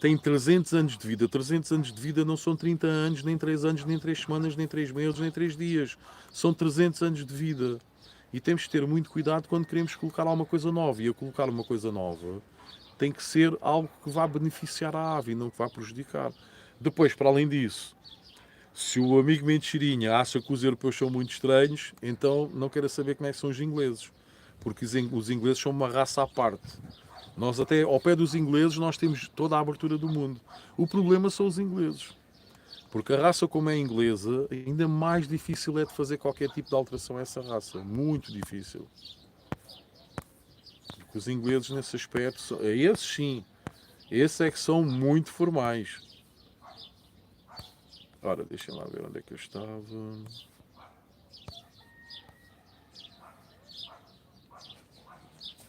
têm 300 anos de vida. 300 anos de vida não são 30 anos, nem 3 anos, nem 3 semanas, nem 3 meses, nem 3 dias. São 300 anos de vida. E temos que ter muito cuidado quando queremos colocar alguma coisa nova. E a colocar uma coisa nova tem que ser algo que vá beneficiar a ave e não que vá prejudicar. Depois, para além disso, se o amigo Mentirinha acha que os europeus são muito estranhos, então não quero saber como é que são os ingleses. Porque os ingleses são uma raça à parte. Nós até ao pé dos ingleses nós temos toda a abertura do mundo. O problema são os ingleses. Porque a raça como é inglesa, ainda mais difícil é de fazer qualquer tipo de alteração a essa raça. Muito difícil. Porque os ingleses nesse aspecto, esses sim, Esses é que são muito formais. Ora, deixem lá ver onde é que eu estava.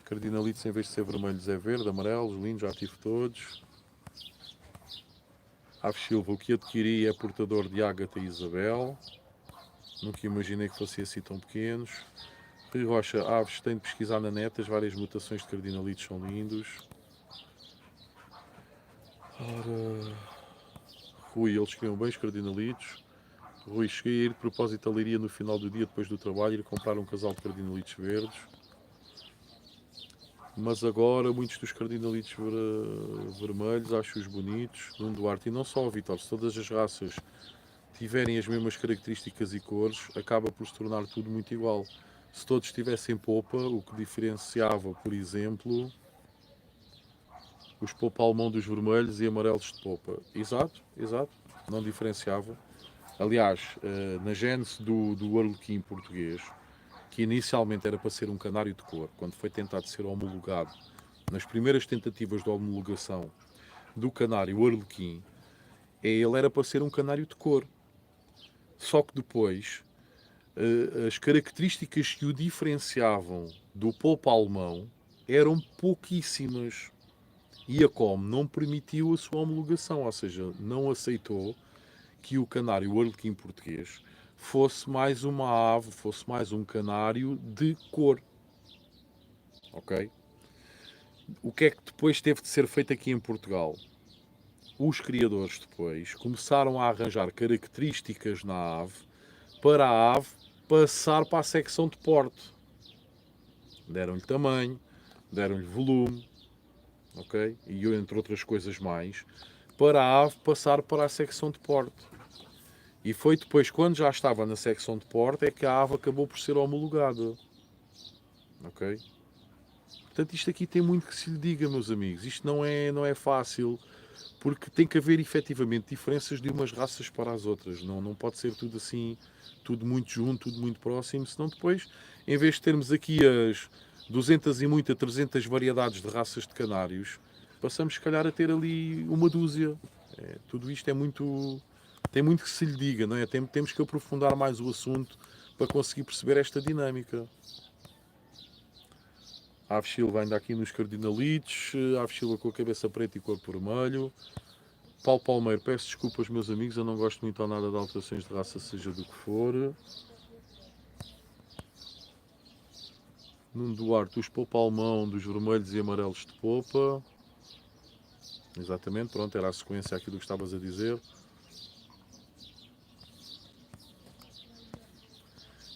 Cardinalitos, em vez de ser vermelhos, é verde, amarelos, lindos, já tive todos. Aves Silva, o que adquiri é portador de Ágata e Isabel. Nunca imaginei que fossem assim tão pequenos. Rui Rocha, aves, tem de pesquisar na net, as várias mutações de cardinalitos são lindos. Ora... Rui, eles criam bem os cardinalitos. Rui, cheguei a ir de propósito à leiria no final do dia, depois do trabalho, ir comprar um casal de cardinalitos verdes. Mas agora, muitos dos cardinalitos vermelhos, acho-os bonitos. Nuno Duarte, e não só, Vitor, se todas as raças tiverem as mesmas características e cores, acaba por se tornar tudo muito igual. Se todos tivessem popa, o que diferenciava, por exemplo, os popa alemão dos vermelhos e amarelos de popa. Exato, exato, não diferenciava. Aliás, na gênese do arlequim português, que inicialmente era para ser um canário de cor, quando foi tentado ser homologado, nas primeiras tentativas de homologação do canário arlequim, ele era para ser um canário de cor. Só que depois, as características que o diferenciavam do polpa alemão eram pouquíssimas. E a COM não permitiu a sua homologação, ou seja, não aceitou que o canário arlequim português fosse mais uma ave, fosse mais um canário de cor. Ok? O que é que depois teve de ser feito aqui em Portugal? Os criadores depois começaram a arranjar características na ave para a ave passar para a secção de porte. Deram-lhe tamanho, deram-lhe volume, ok? E entre outras coisas mais, para a ave passar para a secção de porte. E foi depois, quando já estava na secção de porte, é que a ave acabou por ser homologada. Ok? Portanto, isto aqui tem muito que se lhe diga, meus amigos. Isto não é fácil, porque tem que haver efetivamente diferenças de umas raças para as outras. Não pode ser tudo assim, tudo muito junto, tudo muito próximo, senão depois, em vez de termos aqui as 200 e muita, 300 variedades de raças de canários, passamos se calhar a ter ali uma dúzia. Tudo isto é muito... Tem muito que se lhe diga, não é? Temos que aprofundar mais o assunto para conseguir perceber esta dinâmica. A ave Silva ainda aqui nos cardinalitos, a ave Silva com a cabeça preta e corpo vermelho. Paulo Palmeiro, peço desculpas, meus amigos, eu não gosto muito ou nada de alterações de raça, seja do que for. Nuno Duarte, os popa alemão dos vermelhos e amarelos de popa. Exatamente, pronto, era a sequência aqui do que estavas a dizer.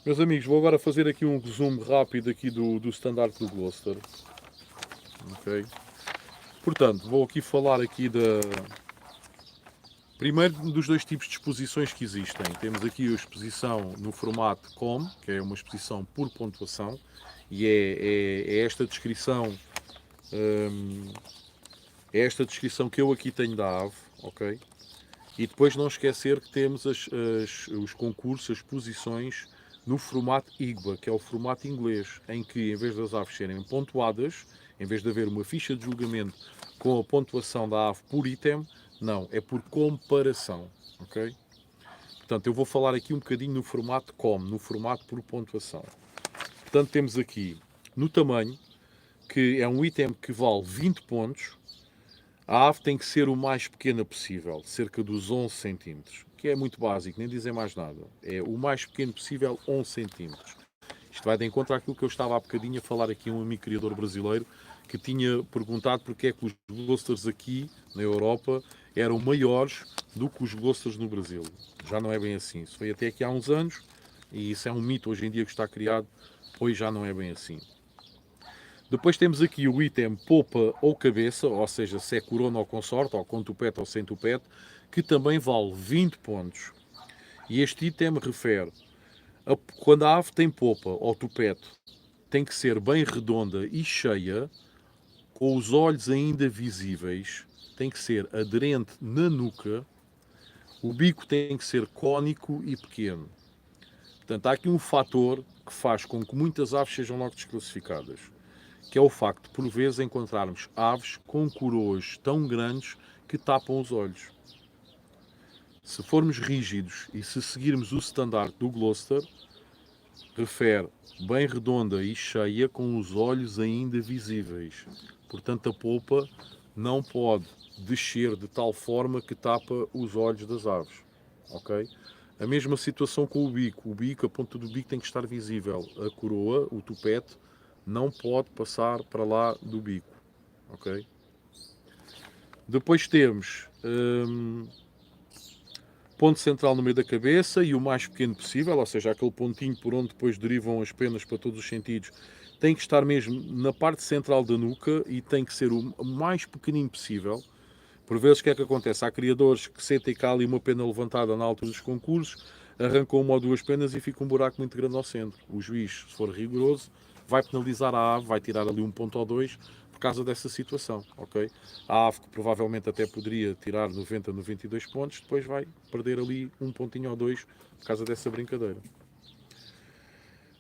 Meus amigos, vou agora fazer aqui um resumo rápido aqui do standard do Gloucester. Ok? Portanto, vou aqui falar aqui primeiro dos dois tipos de exposições que existem. Temos aqui a exposição no formato COM, que é uma exposição por pontuação, e é esta descrição que eu aqui tenho da ave, ok? E depois não esquecer que temos os concursos, as exposições no formato IGBA, que é o formato inglês, em que em vez das aves serem pontuadas, em vez de haver uma ficha de julgamento com a pontuação da ave por item, não, é por comparação, ok? Portanto, eu vou falar aqui um bocadinho no formato COM, no formato por pontuação. Portanto, temos aqui no tamanho, que é um item que vale 20 pontos, a ave tem que ser o mais pequena possível, cerca dos 11 centímetros, que é muito básico, nem dizer mais nada. É o mais pequeno possível, 11 centímetros. Isto vai de encontro àquilo que eu estava há bocadinho a falar aqui, um amigo criador brasileiro, que tinha perguntado porque é que os Gloucesters aqui, na Europa, eram maiores do que os Gloucesters no Brasil. Já não é bem assim. Isso foi até aqui há uns anos, e isso é um mito hoje em dia que está criado, pois já não é bem assim. Depois temos aqui o item popa ou cabeça, ou seja, se é corona ou consorte, ou com tupete ou sem tupete, que também vale 20 pontos. E este item refere a quando a ave tem popa ou tupete, tem que ser bem redonda e cheia, com os olhos ainda visíveis, tem que ser aderente na nuca, o bico tem que ser cónico e pequeno. Portanto, há aqui um fator que faz com que muitas aves sejam logo desclassificadas, que é o facto de, por vezes, encontrarmos aves com coroas tão grandes que tapam os olhos. Se formos rígidos e se seguirmos o standard do Gloucester, refere bem redonda e cheia com os olhos ainda visíveis. Portanto, a polpa não pode descer de tal forma que tapa os olhos das aves. Ok? A mesma situação com o bico. O bico, a ponta do bico tem que estar visível. A coroa, o tupete, não pode passar para lá do bico. Ok? Depois temos ponto central no meio da cabeça e o mais pequeno possível, ou seja, aquele pontinho por onde depois derivam as penas para todos os sentidos, tem que estar mesmo na parte central da nuca e tem que ser o mais pequenino possível. Por vezes, o que é que acontece? Há criadores que sentem cá ali uma pena levantada na altura dos concursos, arrancam uma ou duas penas e fica um buraco muito grande ao centro. O juiz, se for rigoroso, vai penalizar a ave, vai tirar ali um ponto ou dois por causa dessa situação, ok? A ave que provavelmente até poderia tirar 90, 92 pontos, depois vai perder ali um pontinho ou dois por causa dessa brincadeira.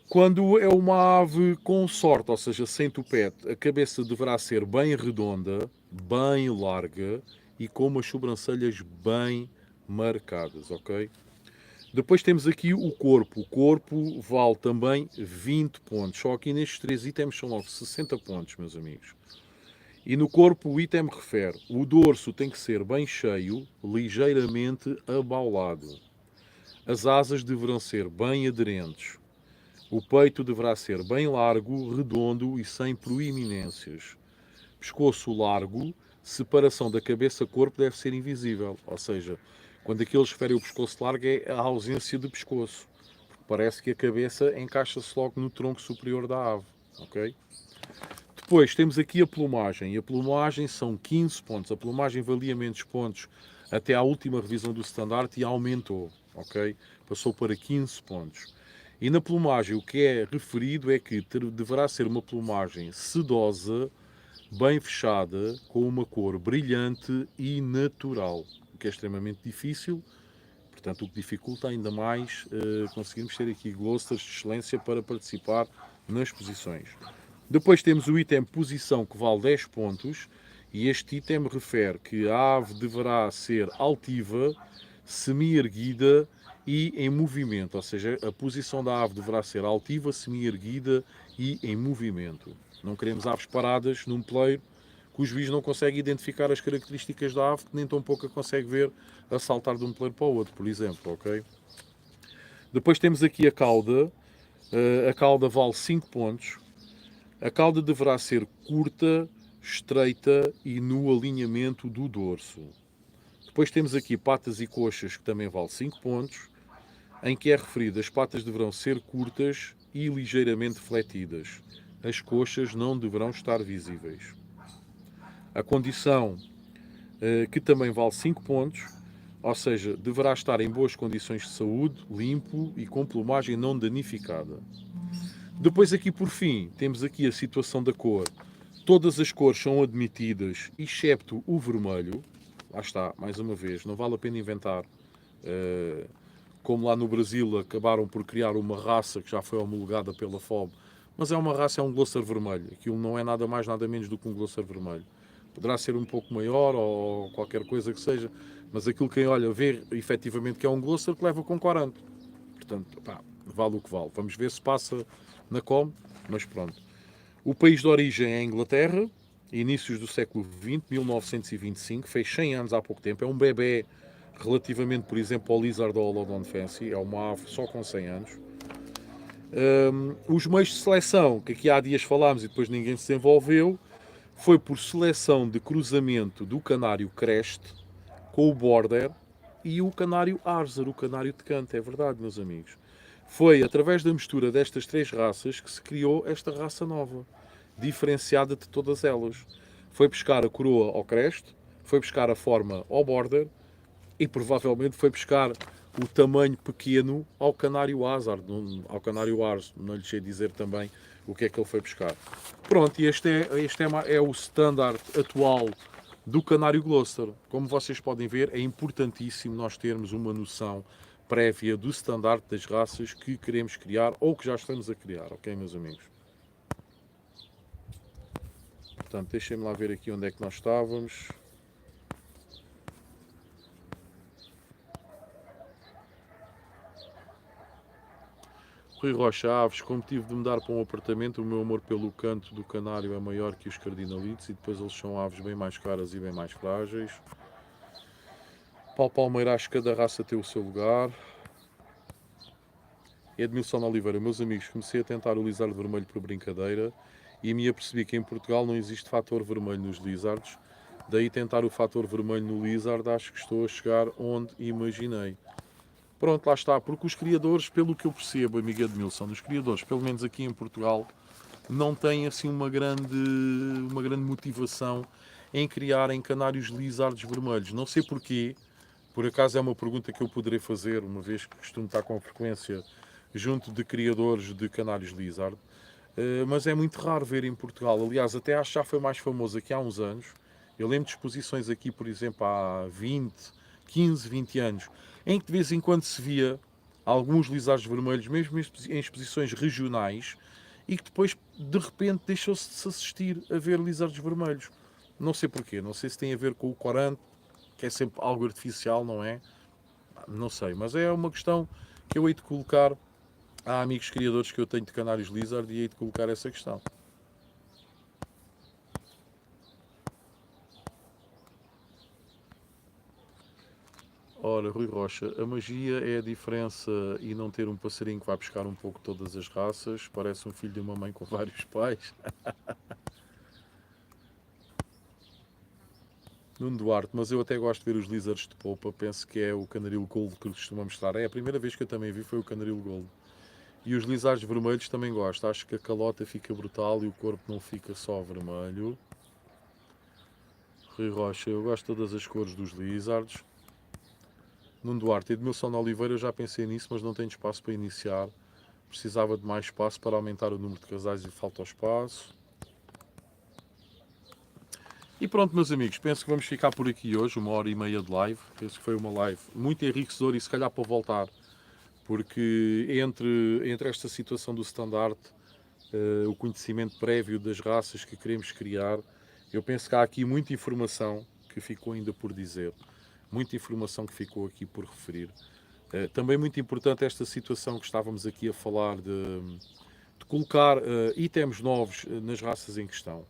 Quando é uma ave com sorte, ou seja, sem tupete, a cabeça deverá ser bem redonda, bem larga e com umas sobrancelhas bem marcadas, ok? Depois temos aqui o corpo. O corpo vale também 20 pontos. Só aqui nestes três itens são logo 60 pontos, meus amigos. E no corpo o item refere: o dorso tem que ser bem cheio, ligeiramente abaulado. As asas deverão ser bem aderentes. O peito deverá ser bem largo, redondo e sem proeminências. Pescoço largo, separação da cabeça-corpo deve ser invisível. Ou seja, quando aqui eles referem o pescoço largo é a ausência de pescoço. Parece que a cabeça encaixa-se logo no tronco superior da ave. Ok? Depois temos aqui a plumagem. E a plumagem são 15 pontos. A plumagem valia menos pontos até à última revisão do standard e aumentou. Ok? Passou para 15 pontos. E na plumagem o que é referido é que deverá ser uma plumagem sedosa, bem fechada, com uma cor brilhante e natural, o que é extremamente difícil, portanto o que dificulta ainda mais conseguirmos ter aqui Gloucesters de excelência para participar nas posições. Depois temos o item posição que vale 10 pontos e este item refere que a ave deverá ser altiva, semi-erguida e em movimento, ou seja, a posição da ave deverá ser altiva, semi-erguida e em movimento. Não queremos aves paradas num peleiro que o juiz não consegue identificar as características da ave, que nem tão pouco a consegue ver a saltar de um peleiro para o outro, por exemplo, ok? Depois temos aqui a cauda. A cauda vale 5 pontos. A cauda deverá ser curta, estreita e no alinhamento do dorso. Depois temos aqui patas e coxas, que também vale 5 pontos, em que é referido as patas deverão ser curtas e ligeiramente fletidas. As coxas não deverão estar visíveis. A condição, que também vale 5 pontos, ou seja, deverá estar em boas condições de saúde, limpo e com plumagem não danificada. Depois aqui por fim, temos aqui a situação da cor. Todas as cores são admitidas, excepto o vermelho. Lá está, mais uma vez, não vale a pena inventar. Como lá no Brasil acabaram por criar uma raça que já foi homologada pela FOB, mas é uma raça, é um Gloucester vermelho. Aquilo não é nada mais, nada menos do que um Gloucester vermelho. Poderá ser um pouco maior ou qualquer coisa que seja, mas aquilo quem olha vê efetivamente que é um Gloucester que leva com 40. Portanto, pá, vale o que vale. Vamos ver se passa na COM, mas pronto. O país de origem é a Inglaterra, inícios do século XX, 1925, fez 100 anos há pouco tempo, é um bebê relativamente, por exemplo, ao Lizard ou ao London Fancy, é uma ave só com 100 anos. Os meios de seleção, que aqui há dias falámos e depois ninguém se desenvolveu, foi por seleção de cruzamento do canário Crest com o Border e o canário Arzer, o canário de canto, é verdade, meus amigos. Foi através da mistura destas três raças que se criou esta raça nova, diferenciada de todas elas. Foi buscar a coroa ao Crest, foi buscar a forma ao Border e provavelmente foi buscar o tamanho pequeno ao canário Hazard, ao canário Ars, não lhe sei dizer também o que é que ele foi buscar. Pronto, e este é o standard atual do canário Gloucester. Como vocês podem ver, é importantíssimo nós termos uma noção prévia do standard das raças que queremos criar ou que já estamos a criar, ok, meus amigos? Portanto, deixem-me lá ver aqui onde é que nós estávamos. Rui Rocha Aves, como tive de mudar para um apartamento, o meu amor pelo canto do canário é maior que os cardinalitos e depois eles são aves bem mais caras e bem mais frágeis. Paulo Palmeira, acho que cada raça tem o seu lugar. Edmilson Oliveira, meus amigos, comecei a tentar o lizardo vermelho por brincadeira e me apercebi que em Portugal não existe fator vermelho nos lizardos. Daí tentar o fator vermelho no lizard, acho que estou a chegar onde imaginei. Pronto, lá está, porque os criadores, pelo que eu percebo, amigo Edmilson, os criadores, pelo menos aqui em Portugal, não têm assim uma grande motivação em criarem canários lizardos vermelhos. Não sei porquê, por acaso é uma pergunta que eu poderei fazer, uma vez que costumo estar com frequência junto de criadores de canários lizard, mas é muito raro ver em Portugal. Aliás, até acho que já foi mais famoso aqui há uns anos. Eu lembro de exposições aqui, por exemplo, há 15, 20 anos, em que de vez em quando se via alguns lizardos vermelhos, mesmo em exposições regionais, e que depois, de repente, deixou-se de se assistir a ver lizardos vermelhos. Não sei porquê, não sei se tem a ver com o corante, que é sempre algo artificial, não é? Não sei, mas é uma questão que eu hei de colocar a amigos criadores que eu tenho de canários lizard e hei de colocar essa questão. Ora, Rui Rocha, a magia é a diferença e não ter um passarinho que vai buscar um pouco todas as raças. Parece um filho de uma mãe com vários pais. Nuno Duarte, mas eu até gosto de ver os lizards de polpa. Penso que é o canaril gold que costuma mostrar. É a primeira vez que eu também vi foi o canaril gold. E os lizards vermelhos também gosto. Acho que a calota fica brutal e o corpo não fica só vermelho. Rui Rocha, eu gosto de todas as cores dos lizards. Nuno Duarte, Edmilson Oliveira, eu já pensei nisso, mas não tenho espaço para iniciar. Precisava de mais espaço para aumentar o número de casais e falta o espaço. E pronto, meus amigos, penso que vamos ficar por aqui hoje, 1h30 de live. Penso que foi uma live muito enriquecedora e se calhar para voltar, porque entre esta situação do standard, o conhecimento prévio das raças que queremos criar, eu penso que há aqui muita informação que ficou ainda por dizer. Muita informação que ficou aqui por referir. Também muito importante esta situação que estávamos aqui a falar de colocar itens novos nas raças em questão.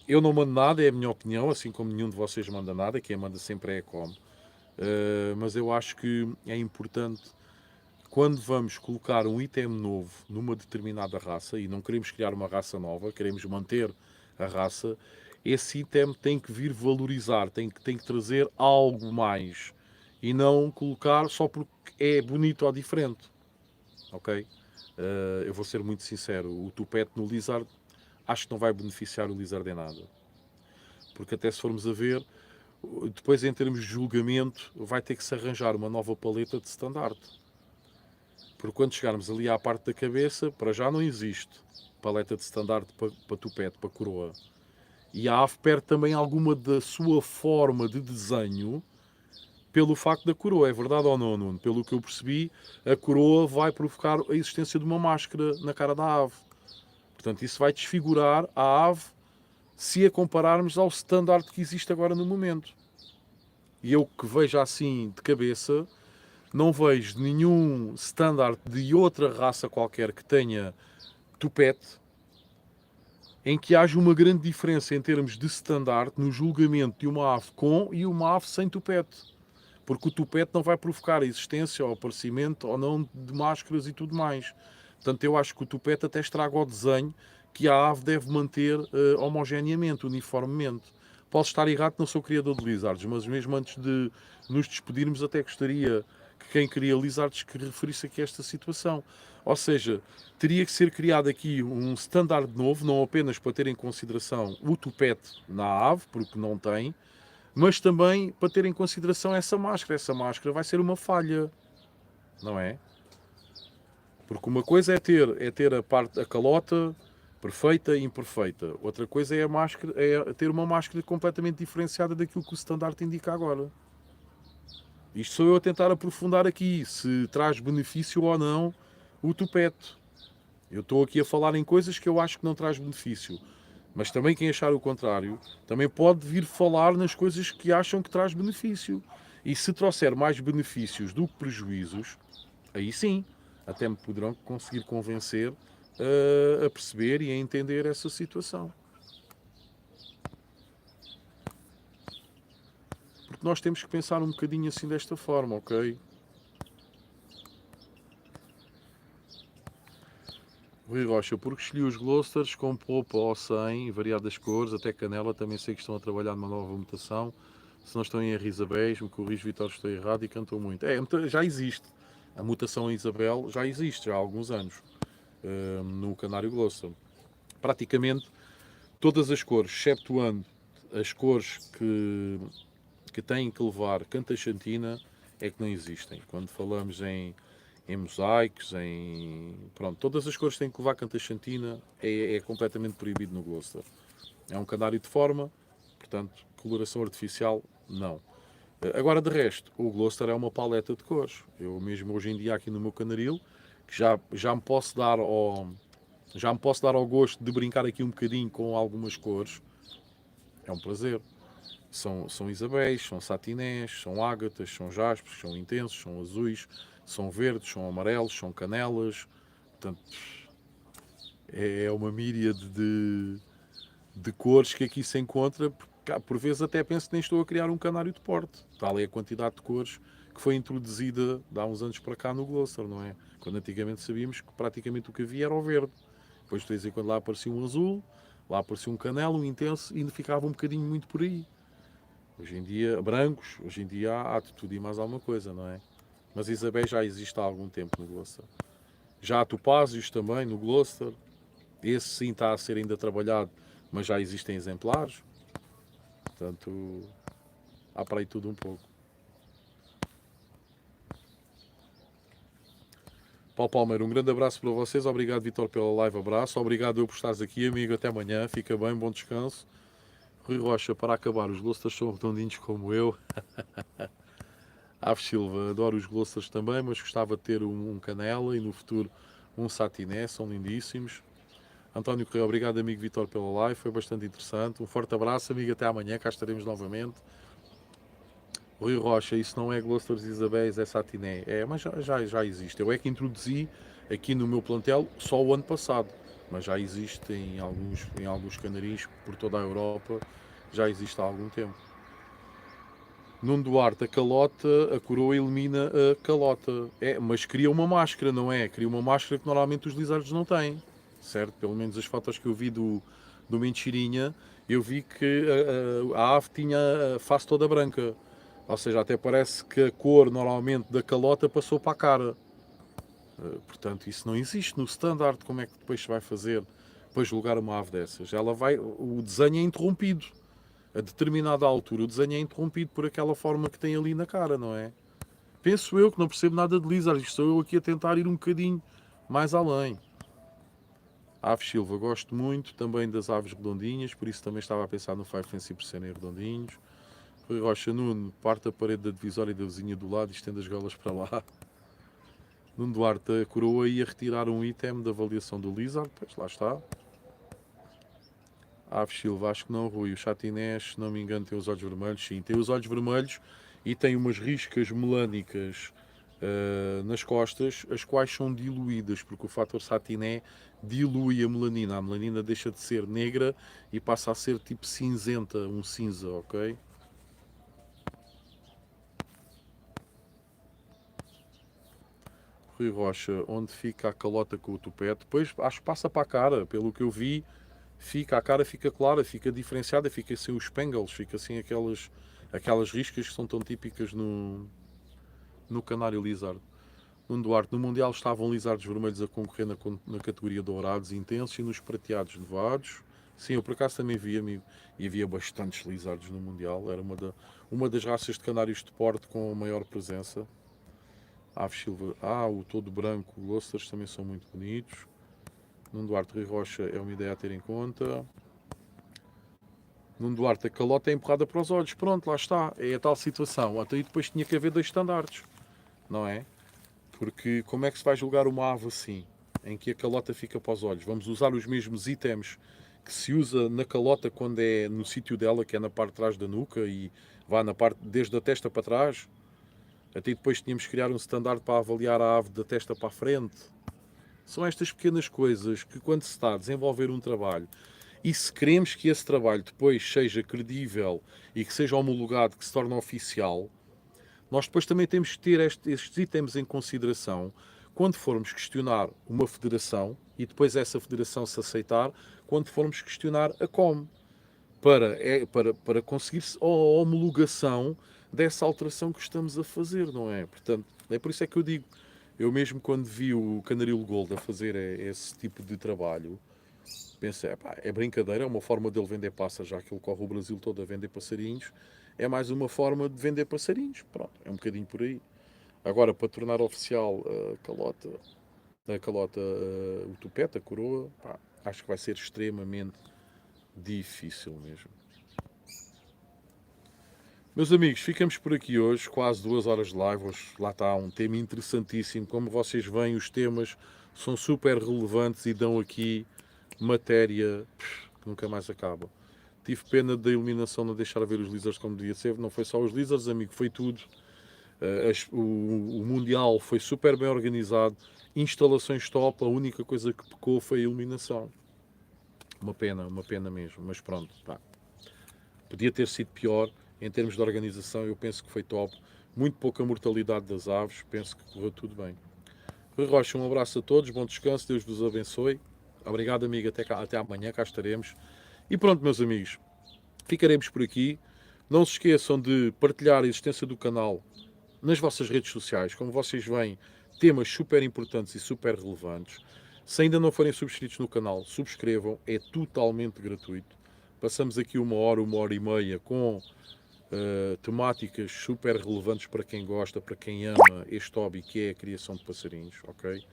Eu não mando nada, é a minha opinião, assim como nenhum de vocês manda nada, quem manda sempre é a Com. Mas eu acho que é importante, quando vamos colocar um item novo numa determinada raça, e não queremos criar uma raça nova, queremos manter a raça, esse item tem que vir valorizar, tem que trazer algo mais e não colocar só porque é bonito ou diferente, ok? Eu vou ser muito sincero, o tupete no lizard acho que não vai beneficiar o lizard em nada, porque até se formos a ver, depois em termos de julgamento vai ter que se arranjar uma nova paleta de standard, porque quando chegarmos ali à parte da cabeça, para já não existe paleta de standard para tupete, para coroa. E a ave perde também alguma da sua forma de desenho pelo facto da coroa. É verdade ou não, Nuno? Pelo que eu percebi, a coroa vai provocar a existência de uma máscara na cara da ave. Portanto, isso vai desfigurar a ave se a compararmos ao standard que existe agora no momento. E eu que vejo assim de cabeça, não vejo nenhum standard de outra raça qualquer que tenha tupete em que haja uma grande diferença em termos de standard no julgamento de uma ave com e uma ave sem tupete. Porque o tupete não vai provocar a existência ou aparecimento ou não de máscaras e tudo mais. Portanto, eu acho que o tupete até estraga o desenho que a ave deve manter homogeneamente, uniformemente. Posso estar errado, não sou criador de lizards, mas mesmo antes de nos despedirmos, até gostaria que quem cria lizards que referisse aqui a esta situação. Ou seja, teria que ser criado aqui um standard novo, não apenas para ter em consideração o tupete na ave, porque não tem, mas também para ter em consideração essa máscara. Essa máscara vai ser uma falha, não é? Porque uma coisa é ter a calota perfeita e imperfeita. Outra coisa é ter uma máscara completamente diferenciada daquilo que o standard indica agora. Isto sou eu a tentar aprofundar aqui, se traz benefício ou não o tupete. Eu estou aqui a falar em coisas que eu acho que não traz benefício. Mas também quem achar o contrário, também pode vir falar nas coisas que acham que traz benefício. E se trouxer mais benefícios do que prejuízos, aí sim, até me poderão conseguir convencer a perceber e a entender essa situação. Porque nós temos que pensar um bocadinho assim desta forma, ok? Rui Rocha, porque escolhi os Glosters com polpa ao 100, variadas cores, até canela, também sei que estão a trabalhar numa nova mutação. Se não estão em R. Isabéis, me corrijo, Vitor, estou errado e cantou muito. Já existe. A mutação em Isabel já existe, já há alguns anos, no Canário Gloster. Praticamente todas as cores, exceptuando as cores que têm que levar cantaxantina, é que não existem. Quando falamos em mosaicos, pronto, todas as cores que têm que levar cantaxantina é completamente proibido no Gloster. É um canário de forma, portanto, coloração artificial, não. Agora, de resto, o Gloster é uma paleta de cores. Eu mesmo hoje em dia aqui no meu canaril, que já me posso dar ao gosto de brincar aqui um bocadinho com algumas cores, é um prazer. São isabéis, são satinés, são ágatas, são jaspes, são intensos, são azuis, são verdes, são amarelos, são canelas. Portanto, é uma míriade de cores que aqui se encontra. Por vezes até penso que nem estou a criar um canário de porte. Tal é a quantidade de cores que foi introduzida há uns anos para cá no Gloster, não é? Quando antigamente sabíamos que praticamente o que havia era o verde. Depois de vez em quando lá aparecia um azul, lá aparecia um canelo, um intenso, e ainda ficava um bocadinho muito por aí. Hoje em dia, brancos, hoje em dia há de tudo e mais alguma coisa, não é? Mas Isabel já existe há algum tempo no Gloster. Já há topázios também no Gloster. Esse sim está a ser ainda trabalhado, mas já existem exemplares. Portanto, há para aí tudo um pouco. Paulo Palmeiro, um grande abraço para vocês. Obrigado, Vitor, pela live. Abraço. Obrigado eu por estares aqui, amigo. Até amanhã. Fica bem, bom descanso. Rui Rocha, para acabar, os Glosters são redondinhos como eu. Aves Silva, adoro os Glosters também, mas gostava de ter um canela e no futuro um satiné, são lindíssimos. António Correia, obrigado, amigo Vitor, pela live, foi bastante interessante. Um forte abraço, amigo, até amanhã, cá estaremos novamente. Rui Rocha, isso não é Glosters Isabéis, é satiné. Mas já existe. Eu é que introduzi aqui no meu plantel só o ano passado, mas já existe em alguns canaris por toda a Europa, já existe há algum tempo. Nuno Duarte, a calota, a coroa elimina a calota. Mas cria uma máscara, não é? Cria uma máscara que normalmente os lizardos não têm, certo? Pelo menos as fotos que eu vi do Mentirinha, eu vi que a ave tinha a face toda branca. Ou seja, até parece que a cor normalmente da calota passou para a cara. Portanto, isso não existe no standard. Como é que depois se vai fazer para julgar uma ave dessas? O desenho é interrompido. A determinada altura o desenho é interrompido por aquela forma que tem ali na cara, não é? Penso eu que não percebo nada de lizards, estou eu aqui a tentar ir um bocadinho mais além. Aves Silva, gosto muito também das aves redondinhas, por isso também estava a pensar no Five Fancy por serem redondinhos. Rui Rocha, Nuno, parte a parede da divisória da vizinha do lado e estende as golas para lá. Nuno Duarte, a coroa ia retirar um item da avaliação do Lizard, pois lá está. Aves Silva, acho que não, Rui. O chatinés, se não me engano, tem os olhos vermelhos. Sim, tem os olhos vermelhos e tem umas riscas melânicas nas costas, as quais são diluídas, porque o fator satiné dilui a melanina. A melanina deixa de ser negra e passa a ser tipo cinzenta, um cinza, ok? Rui Rocha, onde fica a calota com o tupete? Depois acho que passa para a cara, pelo que eu vi. A cara fica clara, fica diferenciada, fica sem os spangles, fica sem aquelas riscas que são tão típicas no canário lizard. No Duarte, no Mundial estavam lizardos vermelhos a concorrer na categoria dourados intensos e nos prateados nevados. Sim, eu por acaso também vi, amigo, e havia bastantes lizardos no Mundial, era uma das raças de canários de porte com a maior presença. Aves Silva, o todo branco, Glosters também são muito bonitos. Nuno Duarte, Rui Rocha é uma ideia a ter em conta. Nuno Duarte, a calota é empurrada para os olhos. Pronto, lá está. É a tal situação. Até aí depois tinha que haver dois estandartes, não é? Porque como é que se vai julgar uma ave assim, em que a calota fica para os olhos? Vamos usar os mesmos itens que se usa na calota quando é no sítio dela, que é na parte de trás da nuca e vá na parte desde a testa para trás. Até depois tínhamos que criar um standard para avaliar a ave da testa para a frente. São estas pequenas coisas que, quando se está a desenvolver um trabalho, e se queremos que esse trabalho depois seja credível e que seja homologado, que se torne oficial, nós depois também temos que ter estes itens em consideração quando formos questionar uma federação e depois essa federação se aceitar, quando formos questionar a COM, para conseguir a homologação dessa alteração que estamos a fazer, não é? Portanto, é por isso é que eu digo, eu mesmo quando vi o Canarilo Gold a fazer esse tipo de trabalho, pensei, pá, é brincadeira, é uma forma dele vender passas, já que ele corre o Brasil todo a vender passarinhos, é mais uma forma de vender passarinhos, pronto, é um bocadinho por aí. Agora, para tornar oficial a calota, o tupete, a coroa, pá, acho que vai ser extremamente difícil mesmo. Meus amigos, ficamos por aqui hoje, quase 2 horas de live. Hoje, lá está, um tema interessantíssimo. Como vocês veem, os temas são super relevantes e dão aqui matéria que nunca mais acaba. Tive pena da iluminação não deixar ver os lizards como devia ser. Não foi só os lizards, amigo, foi tudo. O Mundial foi super bem organizado. Instalações top, a única coisa que pecou foi a iluminação. Uma pena mesmo, mas pronto, pá. Podia ter sido pior. Em termos de organização, eu penso que foi top. Muito pouca mortalidade das aves, penso que correu tudo bem. Rui Rocha, um abraço a todos, bom descanso, Deus vos abençoe. Obrigado, amigo, até amanhã, cá estaremos. E pronto, meus amigos, ficaremos por aqui. Não se esqueçam de partilhar a existência do canal nas vossas redes sociais. Como vocês veem, temas super importantes e super relevantes. Se ainda não forem subscritos no canal, subscrevam, é totalmente gratuito. Passamos aqui 1 hora e meia com temáticas super relevantes para quem gosta, para quem ama este hobby que é a criação de passarinhos, ok?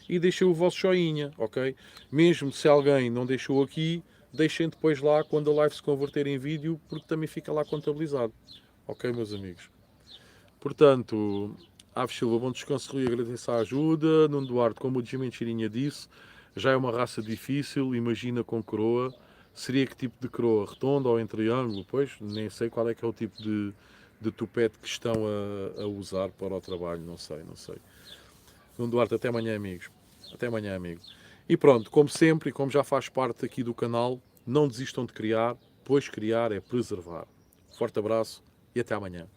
E deixem o vosso joinha, ok? Mesmo se alguém não deixou aqui, deixem depois lá quando a live se converter em vídeo, porque também fica lá contabilizado. Ok, meus amigos? Portanto, Aves Silva, bom descanso, Rui, agradeço a ajuda. Nuno Duarte, como o Jimmy Mentirinha disse, já é uma raça difícil, imagina com coroa. Seria que tipo de coroa? Redonda ou em triângulo? Pois, nem sei qual é que é o tipo de tupete que estão a usar para o trabalho, não sei. Nuno Duarte, até amanhã, amigos. Até amanhã, amigo. E pronto, como sempre, e como já faz parte aqui do canal, não desistam de criar, pois criar é preservar. Forte abraço e até amanhã.